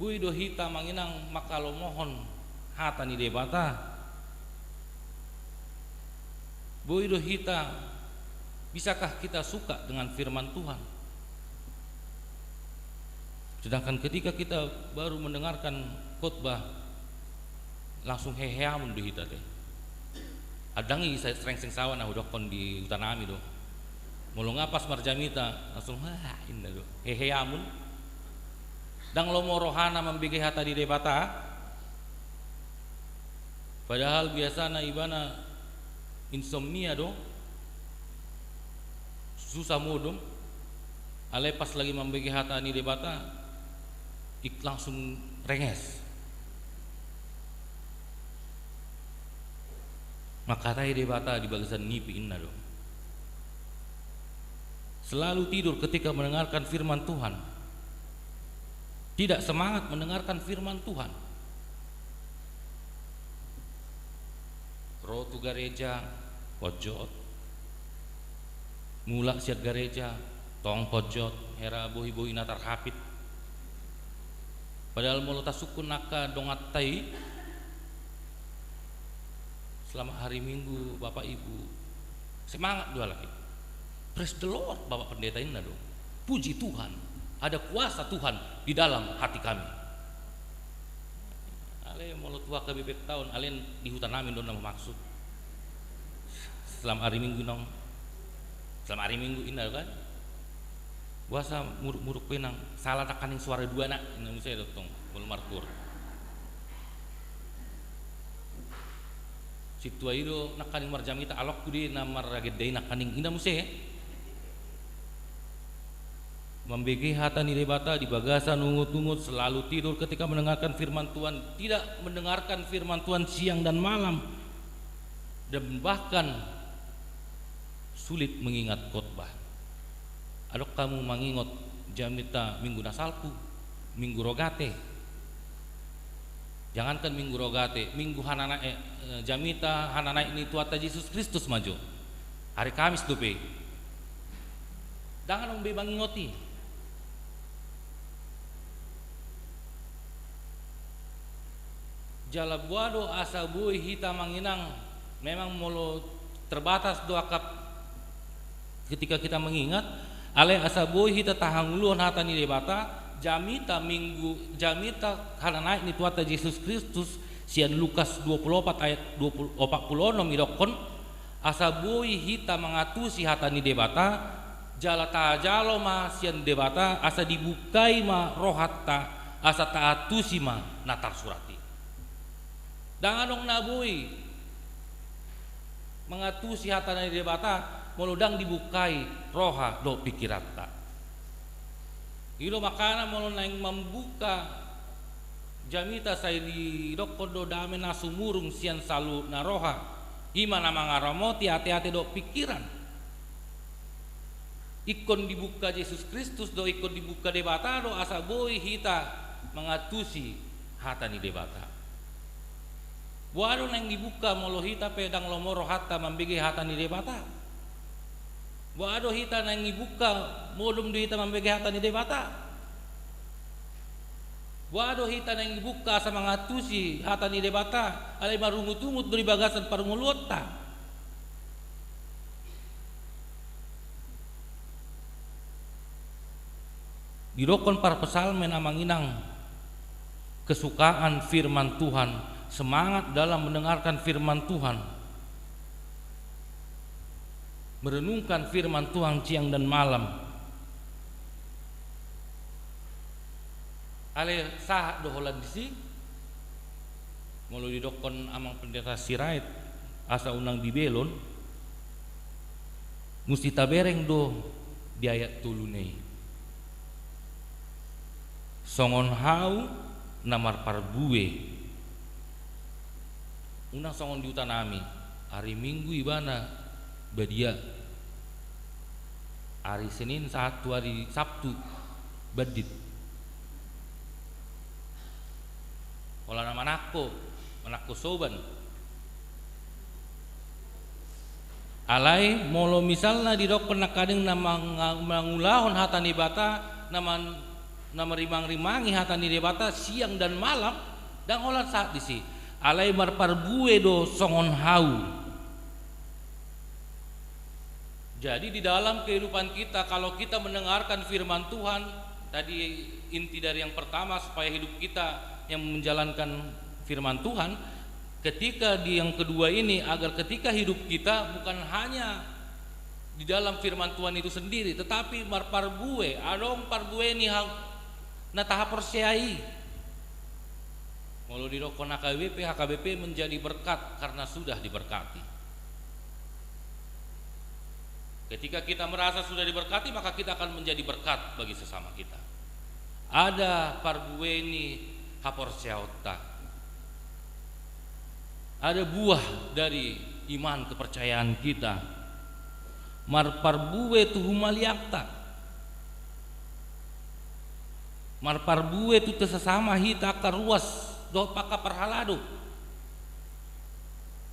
Bui dohita manginang makalo mohon hata ni debata. Bui dohita bisakah kita suka dengan firman Tuhan? Sedangkan ketika kita baru mendengarkan khotbah langsung heheamun dohita teh. Adangi saya sering sawan nah udokon di utanami do. Mulu ngapas marjamita langsung indah do. Heheamun dang lomo rohana membigi hata di debata padahal biasana ibana insomnia do susah mudum ale pas lagi membigi hata di debata langsung renges maka tai debata di bagasan nipi inna do selalu tidur ketika mendengarkan firman Tuhan, tidak semangat mendengarkan firman Tuhan. Rotu gereja pojot mulak siat gereja tong pojot hera bohi-bohi natar hapit padahal mulut tasukun naka dongat tai selama hari Minggu Bapak Ibu semangat dua lagi praise the Lord Bapak Pendeta ini dong puji Tuhan ada kuasa Tuhan di dalam hati kami. Ale mulut tua ke bibit tahun alen di hutan amin don nama maksud selama hari Minggu nong selama hari Minggu indah kan puasa muruk-muruk penang salah takaning suara dua nak Indonesia dotong belum markur situa itu nakaning marjamita alok kudi namar ragedai nakaning indah museh membegi hata ni debata di bagasan ungut-ungut selalu tidur ketika mendengarkan firman Tuhan tidak mendengarkan firman Tuhan siang dan malam dan bahkan sulit mengingat khotbah. Adok kamu mengingat jamita minggu nasalku minggu rogate jangankan minggu rogate minggu hanana jamita hanana ini tuata Yesus Kristus maju hari Kamis tupe jangan umbe bangingoti jala buado asa bui hita manginang memang mulu terbatas doa kap ketika kita mengingat ale asa bui hita tahanguluan hata ni debata jamita minggu jamita karena naik ni tuata Yesus Kristus sian Lukas 24 ayat 46 idokon asa bui hita mengatusi hata ni debata jala tajalo ma sian debata asa dibukai ma rohatta asa taatusi ma natar surati danganong nabui mengatusi hata ni debata molodang dibukai roha do pikiratta. Ilo makana molo naing membuka jamita sai di dokko do dame na sumurung sian salu na roha. Ima na mangaramoti hati-hati do pikiran. Ikon dibuka Yesus Kristus do ikon dibuka debata do asa boy hita mengatusi hatani debata. Buado nang dibuka molo hita pedang lomoro hatta mambigi hatani debata. Buado hita nang dibuka molum hita mambigi hatani debata. Buado hita nang dibuka sa mangatusi hatani debata alay marungut-ungut dari bagasan parunguluta. Dirokon para pesalmen amanginang kesukaan firman Tuhan, semangat dalam mendengarkan firman Tuhan, merenungkan firman Tuhan siang dan malam. Ale sah doholan disi mulu didokon amang pendeta Sirait asa unang bibelon musti tabereng do di ayat tulunei songon hau namar parbue unang songon diutanami hari Minggu ibana badia hari Senin satu hari Sabtu badit olah nama manako soban alai molo misalna didokon nakadeng nama mangulahon hatani bata nama rimang-rimangi hatani debata siang dan malam dan olah saat disi alai marparbue do songon hau. Jadi di dalam kehidupan kita kalau kita mendengarkan firman Tuhan, tadi inti dari yang pertama supaya hidup kita yang menjalankan firman Tuhan, ketika di yang kedua ini agar ketika hidup kita bukan hanya di dalam firman Tuhan itu sendiri, tetapi marparbue adong parbue ni na tahap persyai. Kalau dirokon HKBP menjadi berkat karena sudah diberkati. Ketika kita merasa sudah diberkati, maka kita akan menjadi berkat bagi sesama kita. Ada parbueni haporseota. Ada buah dari iman kepercayaan kita. Marparbue tuhumaliakta. Marparbue tu sesama hita karuas do paka perhalado.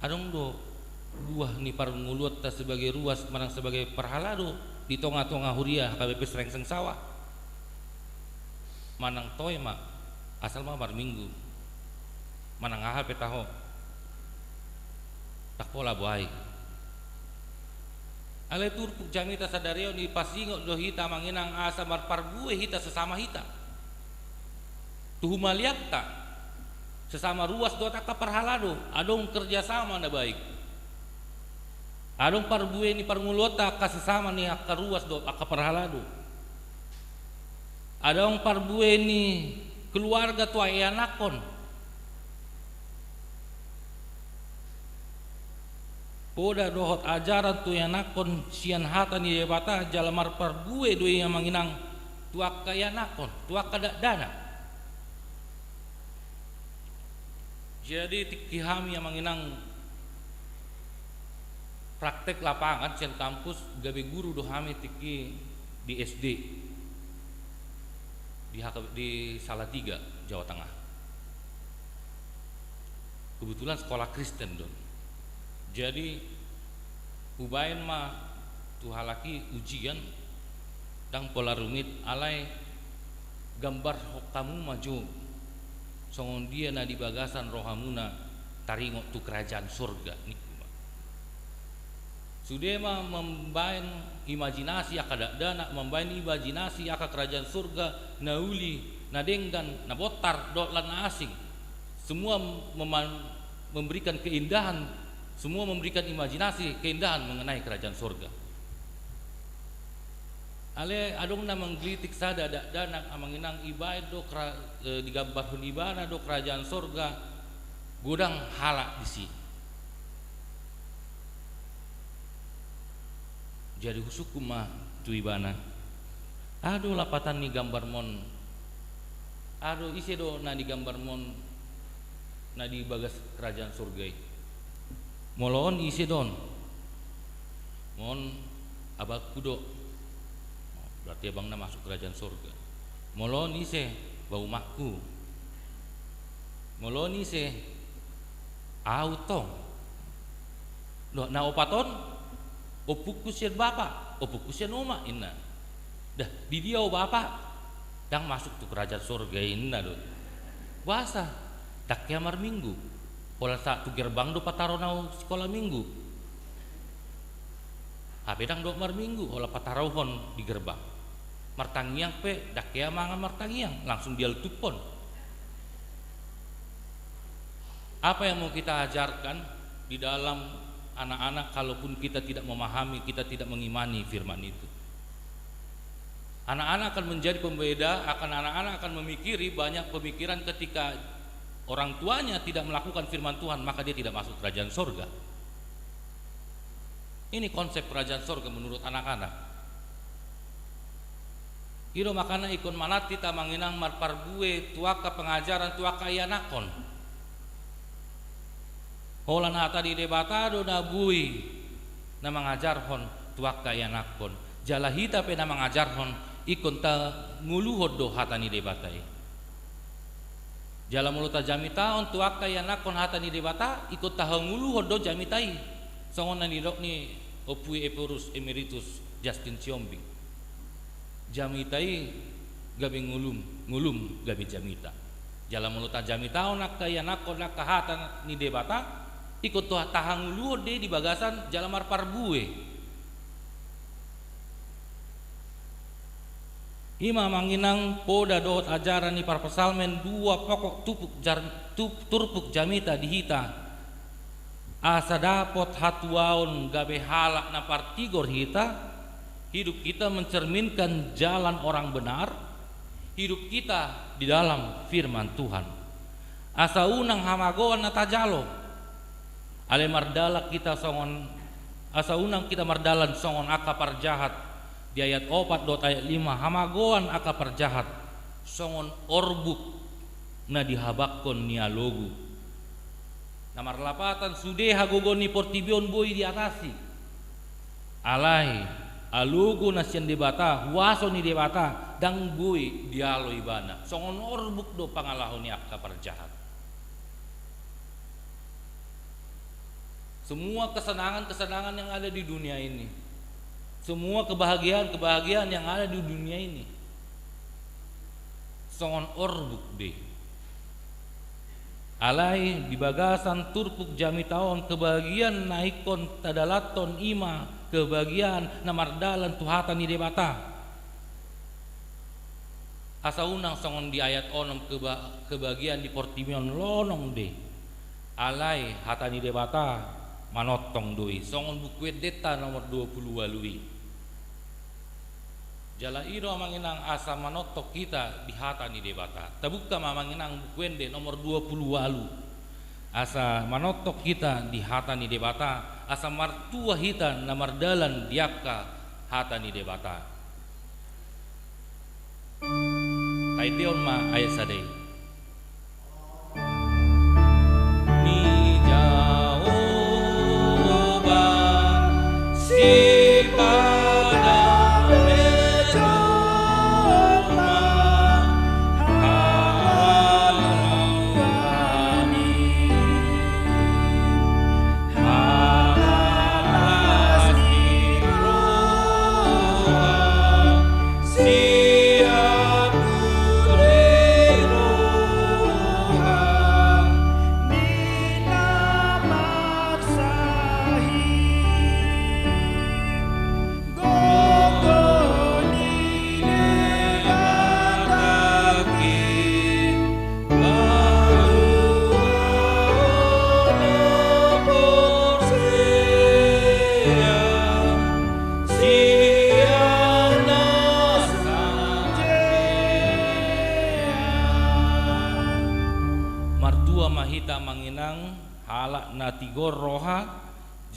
Adong do buah ni parnguluat ta sebagai ruas manang sebagai perhalado di tonga-tonga huria KBP Serengseng sawah. Manang toy mak asal mah bar minggu. Manang ahal petaho. Tak pola baik. Ale turpuk jamita sadario ni pasingo do hita manginang asa marparbue hita sesama hita. Tuhumaliakta sesama ruas do tak perhalado adong kerjasama na baik adong parbue ni parngulota kasesama ni akaruas do akaperhalado adong parbue ni keluarga tua ianakon poda dohot ajaran tu ianakon sian hata ni debata jalamar parbue do yang manginang tua kayanakon tua kadadana. Jadi kihami yang menginang praktek lapangan sian kampus gabe guru dohami tiki di SD di Salatiga Jawa Tengah. Kebetulan sekolah Kristen don. Jadi ubain mah tuhalaki ujian dan pola rumit alai gambar kamu maju songon dia na di bagasan rohamuna taringok tu kerajaan surga niku sudema membain imajinasi akadak dana membain imajinasi aka kerajaan surga nauli nadenggan nabotar dot lan asing semua memberikan keindahan semua memberikan imajinasi keindahan mengenai kerajaan surga. Ale adong na menggelitik sada danak amanginang ibaid do digambar hunibana do kerajaan surga gudang halak disi. jadi husuku mah tuibana. Aduh lapatan ni gambar mon. Aduh isi do na di gambar mon na di bagas kerajaan surga. Molon isi don. Mon abakku do. Berarti abang na masuk kerajaan surga. Molon isi bau makku. Molon isi auto. Do na opaton opukusian bapak, opukusian oma inna. Dah di dia bapak dang masuk tuh kerajaan surga inna do. Puasa dak kiamar minggu. Pola satu gerbang do pataronau sekolah minggu. Habedang do mar minggu olah patarohon di gerbang. Martangiang pe dak kiamang martangiang langsung dia letupon. Apa yang mau kita ajarkan di dalam anak-anak kalaupun kita tidak memahami, kita tidak mengimani firman itu? Anak-anak akan menjadi pembeda, anak-anak akan memikiri banyak pemikiran ketika orang tuanya tidak melakukan firman Tuhan, maka dia tidak masuk kerajaan surga. Ini konsep kerajaan surga menurut anak-anak. Kiro makana ikon manati tamanginang marparbue tuaka pengajaran tuaka ianakon. Holan hata di debata do na bui na mangajarhon tuaka ianakon. Jalahita pe na mangajarhon ikon ta nguluhod do hata ni debatai. Jala muluta jamita on tuaka ianakon hata ni debata ikon ta nguluhod do jamitai. Songon na nirok ni opui epurus emeritus Justin Siombing. Jamitai gabi ngulum gabi jamita. Jala muluta jamita on nak ianakon nak hata ni debata ikut tuh tahang luhur deh di bagasan jalamar parbue. Ima manginang poda dohot ajaran ni parpasalmen dua pokok turpuk jamita dihita. Asa dapot hatuaon gabe halak na partigor hita. Hidup kita mencerminkan jalan orang benar. Hidup kita di dalam firman Tuhan. Asa unang hamagoan na tajalo. Ale mardala kita songon asa unang kita mardalan songon akapar jahat di ayat 4 dot ayat 5 hamagoan akapar jahat songon orbuk na dihabakon nialogu namar lapatan sude hagogon ni portibion boy di atasi alai alugu nasian debata huaso ni debata dang boy dialo ibana songon orbuk do pangalahon ni akapar jahat. Semua kesenangan-kesenangan yang ada di dunia ini, semua kebahagiaan-kebahagiaan yang ada di dunia ini, songon orbuk deh. Alai di bagasan turpuk jamitaon kebahagiaan naikon tadalaton ima kebahagiaan namardalan tuhatan ni debata. Asa unang songon di ayat onom kebahagiaan di portimion lonong deh. Alai hatani debata manotong doi songon buku deta nomor 20 walui jala iro manginang asa manotok kita di hata ni debata tabukka manginang buku ende nomor 20 walu asa manotok kita di hata ni debata asa martua hita namardalan diaka hata ni debata taiteon ma ayat sadai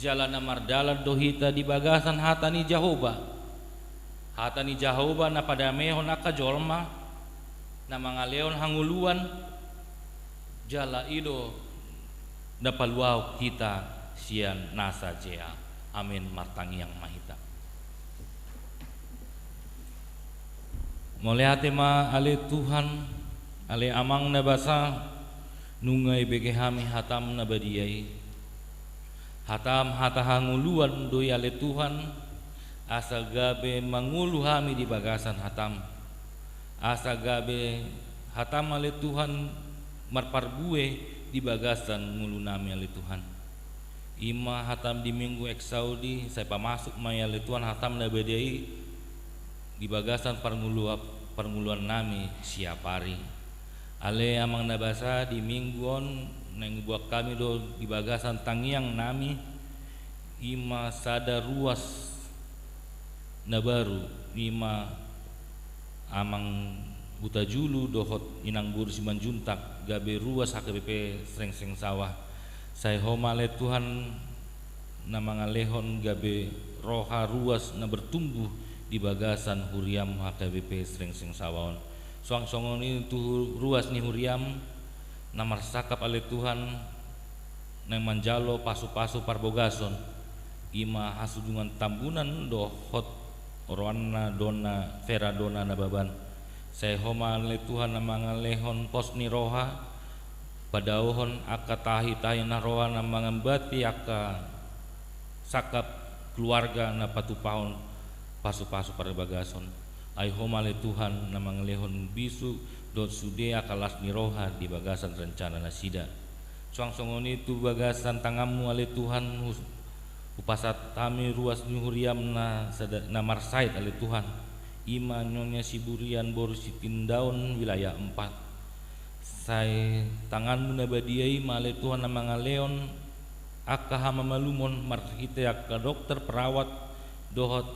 jalan mardalan dohita di bagasan hatani Jahoba na pada mehon aka jolma na mga leon hanguluan jala ido na paluaw kita sian nasa jea. Amin martangi yang mahita. Mulai hati ma ale Tuhan ale amang na basa nungay bege hami hatam na badiyay hatam hata hanguluan doi ale Tuhan asa gabe mangulu hami di bagasan hatam asa gabe hatam ale Tuhan marparbue di bagasan ngulu nami ale Tuhan ima hatam di minggu eksaudi saya pamasuk may ale Tuhan hatam na badiyay di bagasan pernguluan nami siapari ale amang nabasa di mingguon nang buat kami do di bagasan tangiang nami ima sada ruas na baru ima amang buta julu dohot inang buru Simanjuntak gabe ruas HKBP Srengseng Sawah saya homale Tuhan na mga lehon gabe roha ruas na bertumbuh di bagasan huriam HKBP Srengseng Sawah soang-songon itu ruas ni huriam na marsakap ale Tuhan nang manjalo pasu-pasu parbogason ima hasudungan tambunan dohot orwana dona vera dona na baban saya homa ale Tuhan na mga lehon pos ni roha padauhon aka tahi-tahi na roha na mga bati aka sakap keluarga na patupahon pasu-pasu parbogason ay homale Tuhan na mga lehon bisu dot sudea kalas ni roha di bagasan rencana na sida soang-songon itu bagasan tangamu ale Tuhan upasat kami ruas ni huriam na marsait ale Tuhan ima nyonya siburian boru sitindaun wilayah 4 say tanganmu na badiai male Tuhan na mga leon aka hama malumon marhite aka dokter perawat dohot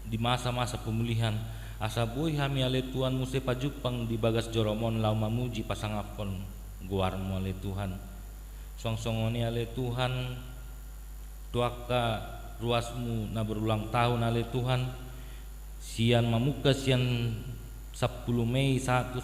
di masa-masa pemulihan asa boy hami ale Tuhan muse pajupang di bagas joromon lau mamuji pasangapon guarmu ale Tuhan soang-songoni ale Tuhan doaka ruasmu na berulang tahun ale Tuhan sian mamuka sian 10 Mei 10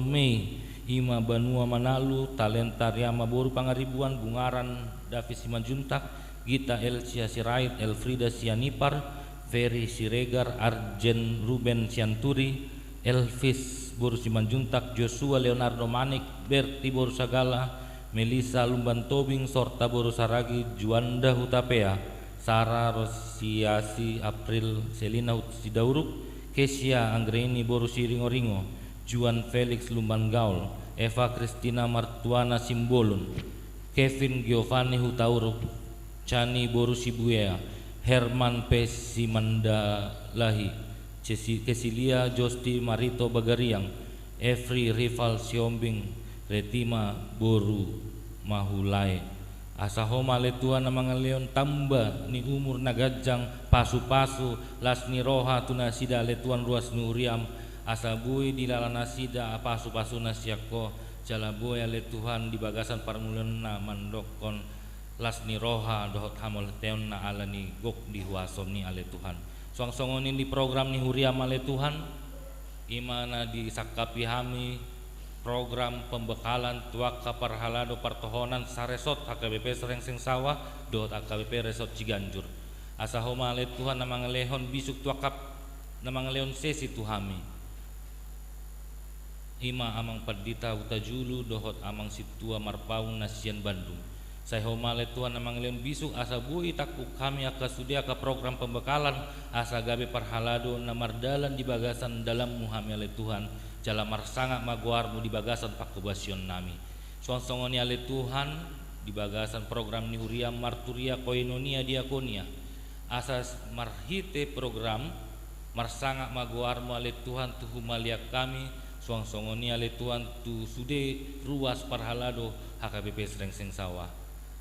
Mei ima Banua Manalu talenta riama boru pangaribuan bungaran Davis Simanjuntak Gita Elcia Sirait Elfrida Sianipar Ferry Siregar Arjen Ruben Sianturi Elvis boru Simanjuntak Joshua Leonardo Manik Berti boru Sagala Melisa Lumban Tobing Sorta boru Saragi Juanda Hutapea Sarah Rosiasi April Selina Sidauruk Kesia Anggreni boru Siringo-ringo Juan Felix Lumban Gaul Eva Kristina Martuana Simbolon Kevin Giovanni Hutauruk Chani boru Sibuea Herman P. Simandalahi Cecilia Josti Marito Bagariang Efri Rival Siombing Retima boru Mahulai asahoma le Tuhan na mga leon tamba ni umur nagajang pasu-pasu las ni roha tunasida le Tuhan ruas ni uriam asabui di lalanasida pasu-pasu nasyako jalaboy ale Tuhan di bagasan parmulan na mandokon las ni roha dohot hamol teon na ala ni gok di huason ni ale Tuhan soang-songonin di program ni huriam ale Tuhan imana di sakapi hami program pembekalan tuaka parhalado partohonan saresot HKBP Srengseng Sawah dot HKBP Resort Ciganjur asahoma ale Tuhan na mga lehon bisuk tuakap na mga lehon sesi tuhami ima amang perdita utajulu dohot amang situa marpaung nasian Bandung saya homa ale Tuhan na mga lehon bisuk asa bui takuk kami aka sudia ka program pembekalan asa gabe parhalado na mardalan di bagasan dalam muhami ale Tuhan jala marsangak maguarmu di bagasan pakebasion nami soang-songoni ale Tuhan di bagasan program ni huriam marturia koinonia diakonia asas marhite program marsangak maguarmu ale Tuhan tu humaliak kami soang-songoni ale Tuhan tu sude ruas parhalado HKBP Srengseng Sawah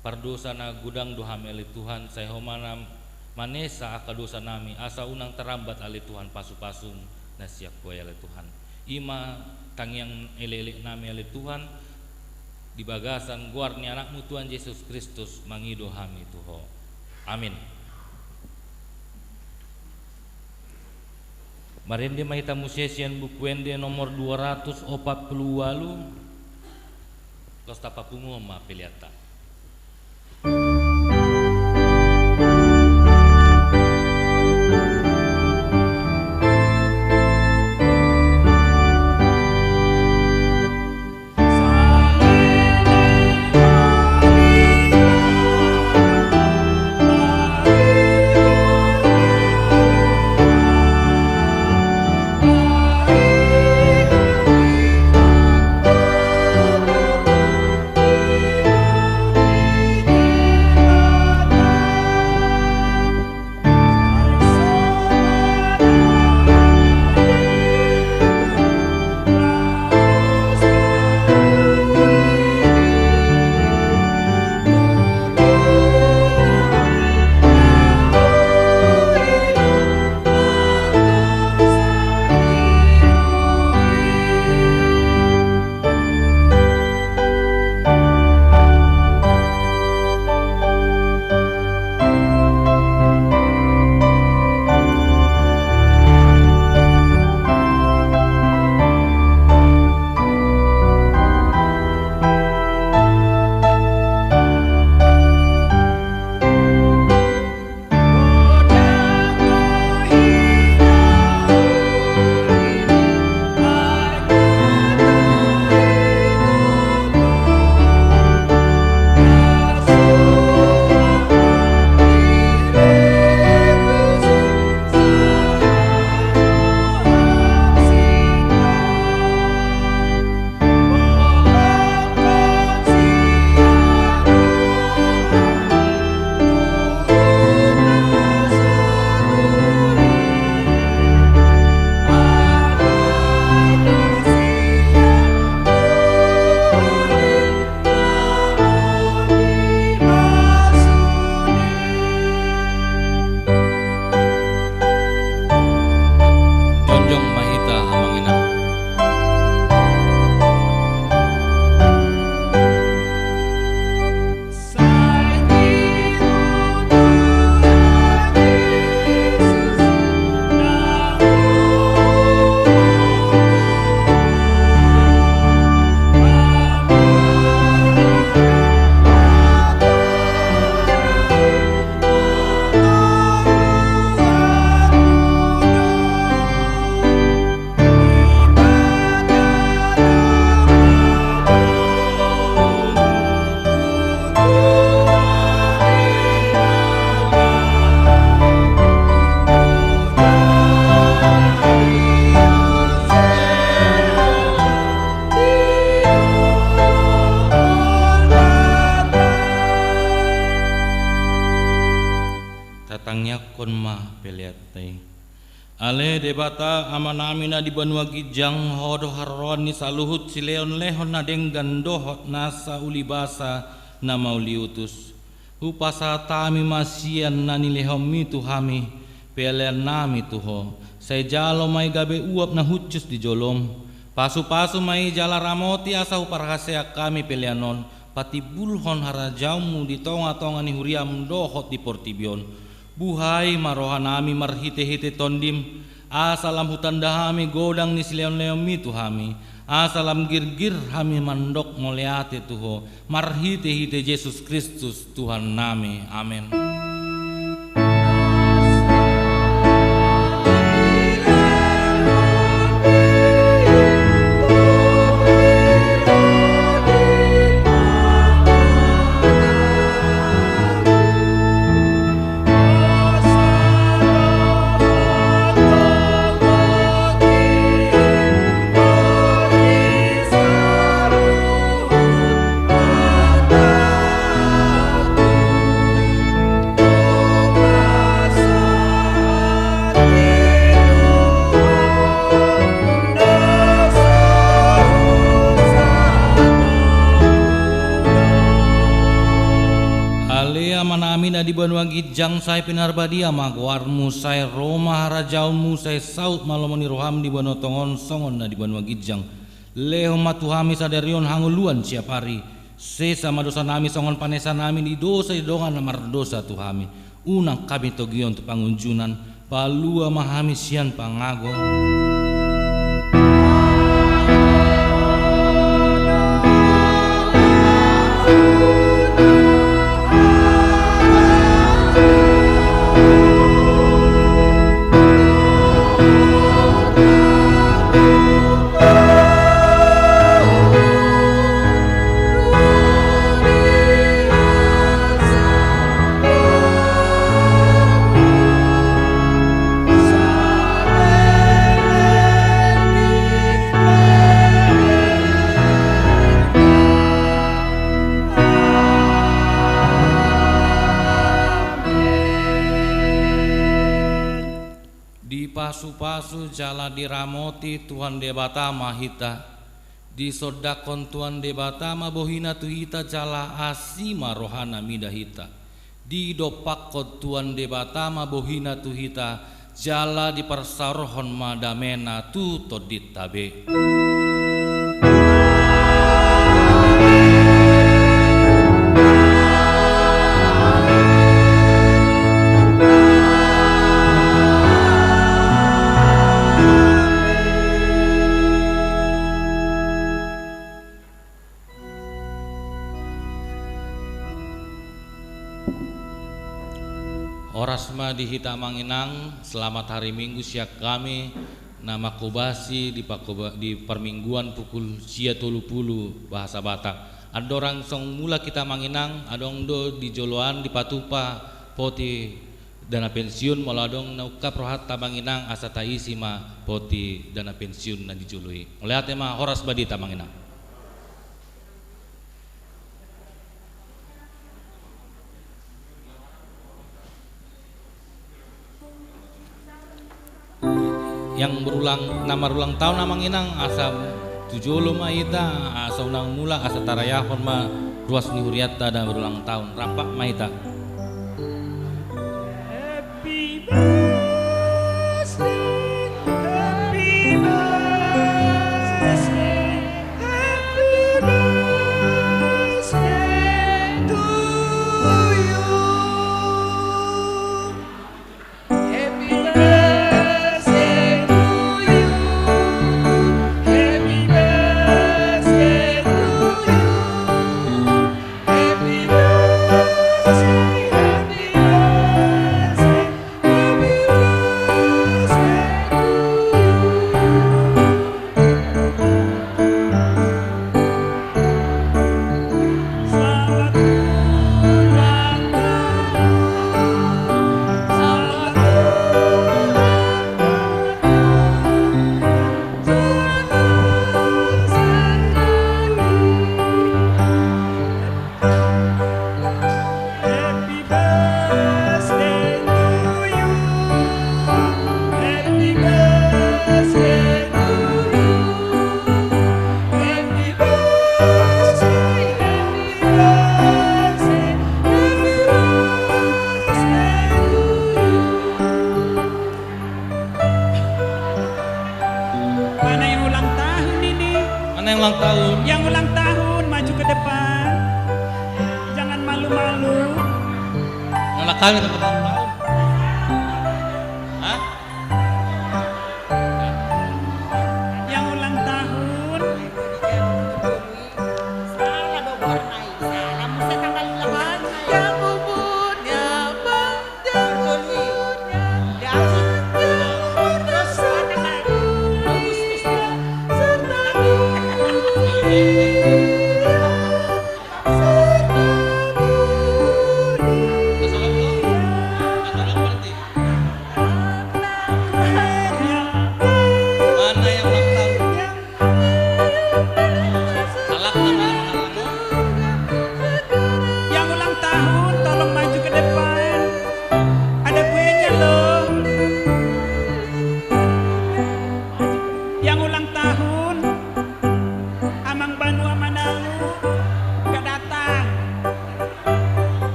pardosa na gudang dohami ale Tuhan saya homana manesa akadosa nami asa unang terambat ale Tuhan pasu-pasum nasiak kuay ale Tuhan ima tangyang elelek nami ale Tuhan di bagasan guar ni anakmu Tuhan Yesus Kristus mangido hami tuho Amin. Marende mahita musesian bukuende nomor 248 los tapapungu ma peliata. Ale debata amanamina di Banua Gijang hodo haroni saluhut sileon lehon nadeng gandohot nasa ulibasa nama uliutus upasa tami masian nani lehom mitu hami pelian nami tuho saya jalo mai gabe uap na hucus di jolom pasu-pasu mai jala ramoti asa uparhasea kami pelianon pati bulhon harajaumu di tonga-tonga ni huriam dohot di portibion buhai marohanami marhite-hite tondim asalam hutan dahami godang ni sileon-leon mitu hami asalam gir-gir hami mandok moleate tuho marhite-hite Yesus Kristus Tuhan nami amin. Di Banua Gijang saya pinarbadia magwarmu saya Roma harajaumu saya saut malomoni roham di Banua Tongon songon na di Banua Gijang leho matuhami sadarion hanguluan siap hari sesa madosa nami songon panesa nami di dosa di dongan namar dosa tuhami unang kami togion tu pangunjunan palua mahamisian pangago. Pasu-pasu jala diramoti Tuhan debatama hita di sodakon Tuhan debatama bohina tuhita jala asima rohana midahita di dopakot Tuhan debatama bohina tuhita jala di persarohon madamena tu todit tabe. Orasma di Hita Manginang, selamat hari Minggu siak kami nama kubasi di permingguan pukul sia 30 bahasa Batak. Adorang song mula kita Manginang, adong do di Joloan di Patupa poti dana pensiun moladong naukap rohat Manginang asa taisi ma poti dana pensiun na dijului. Oleh tema horas badi Manginang. Yang nama berulang tahun namang inang asa tujolo maita asa unang mula asa tarayahon ma ruas ni huriata dan berulang tahun rapak maita. Happy birthday, happy birthday, happy birthday to you. Happy ulang tahun. Yang ulang tahun maju ke depan. Jangan malu-malu. Nolak kami ke ulang tahun. Hah? Yang ulang tahun. Salah dong warna salah mesti tanggal 8 yang umurnya panjang di Agustus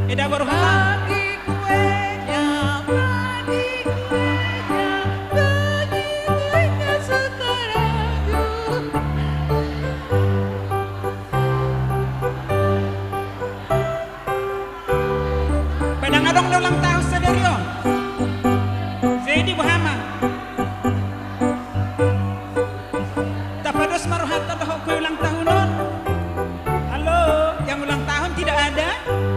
Eda baru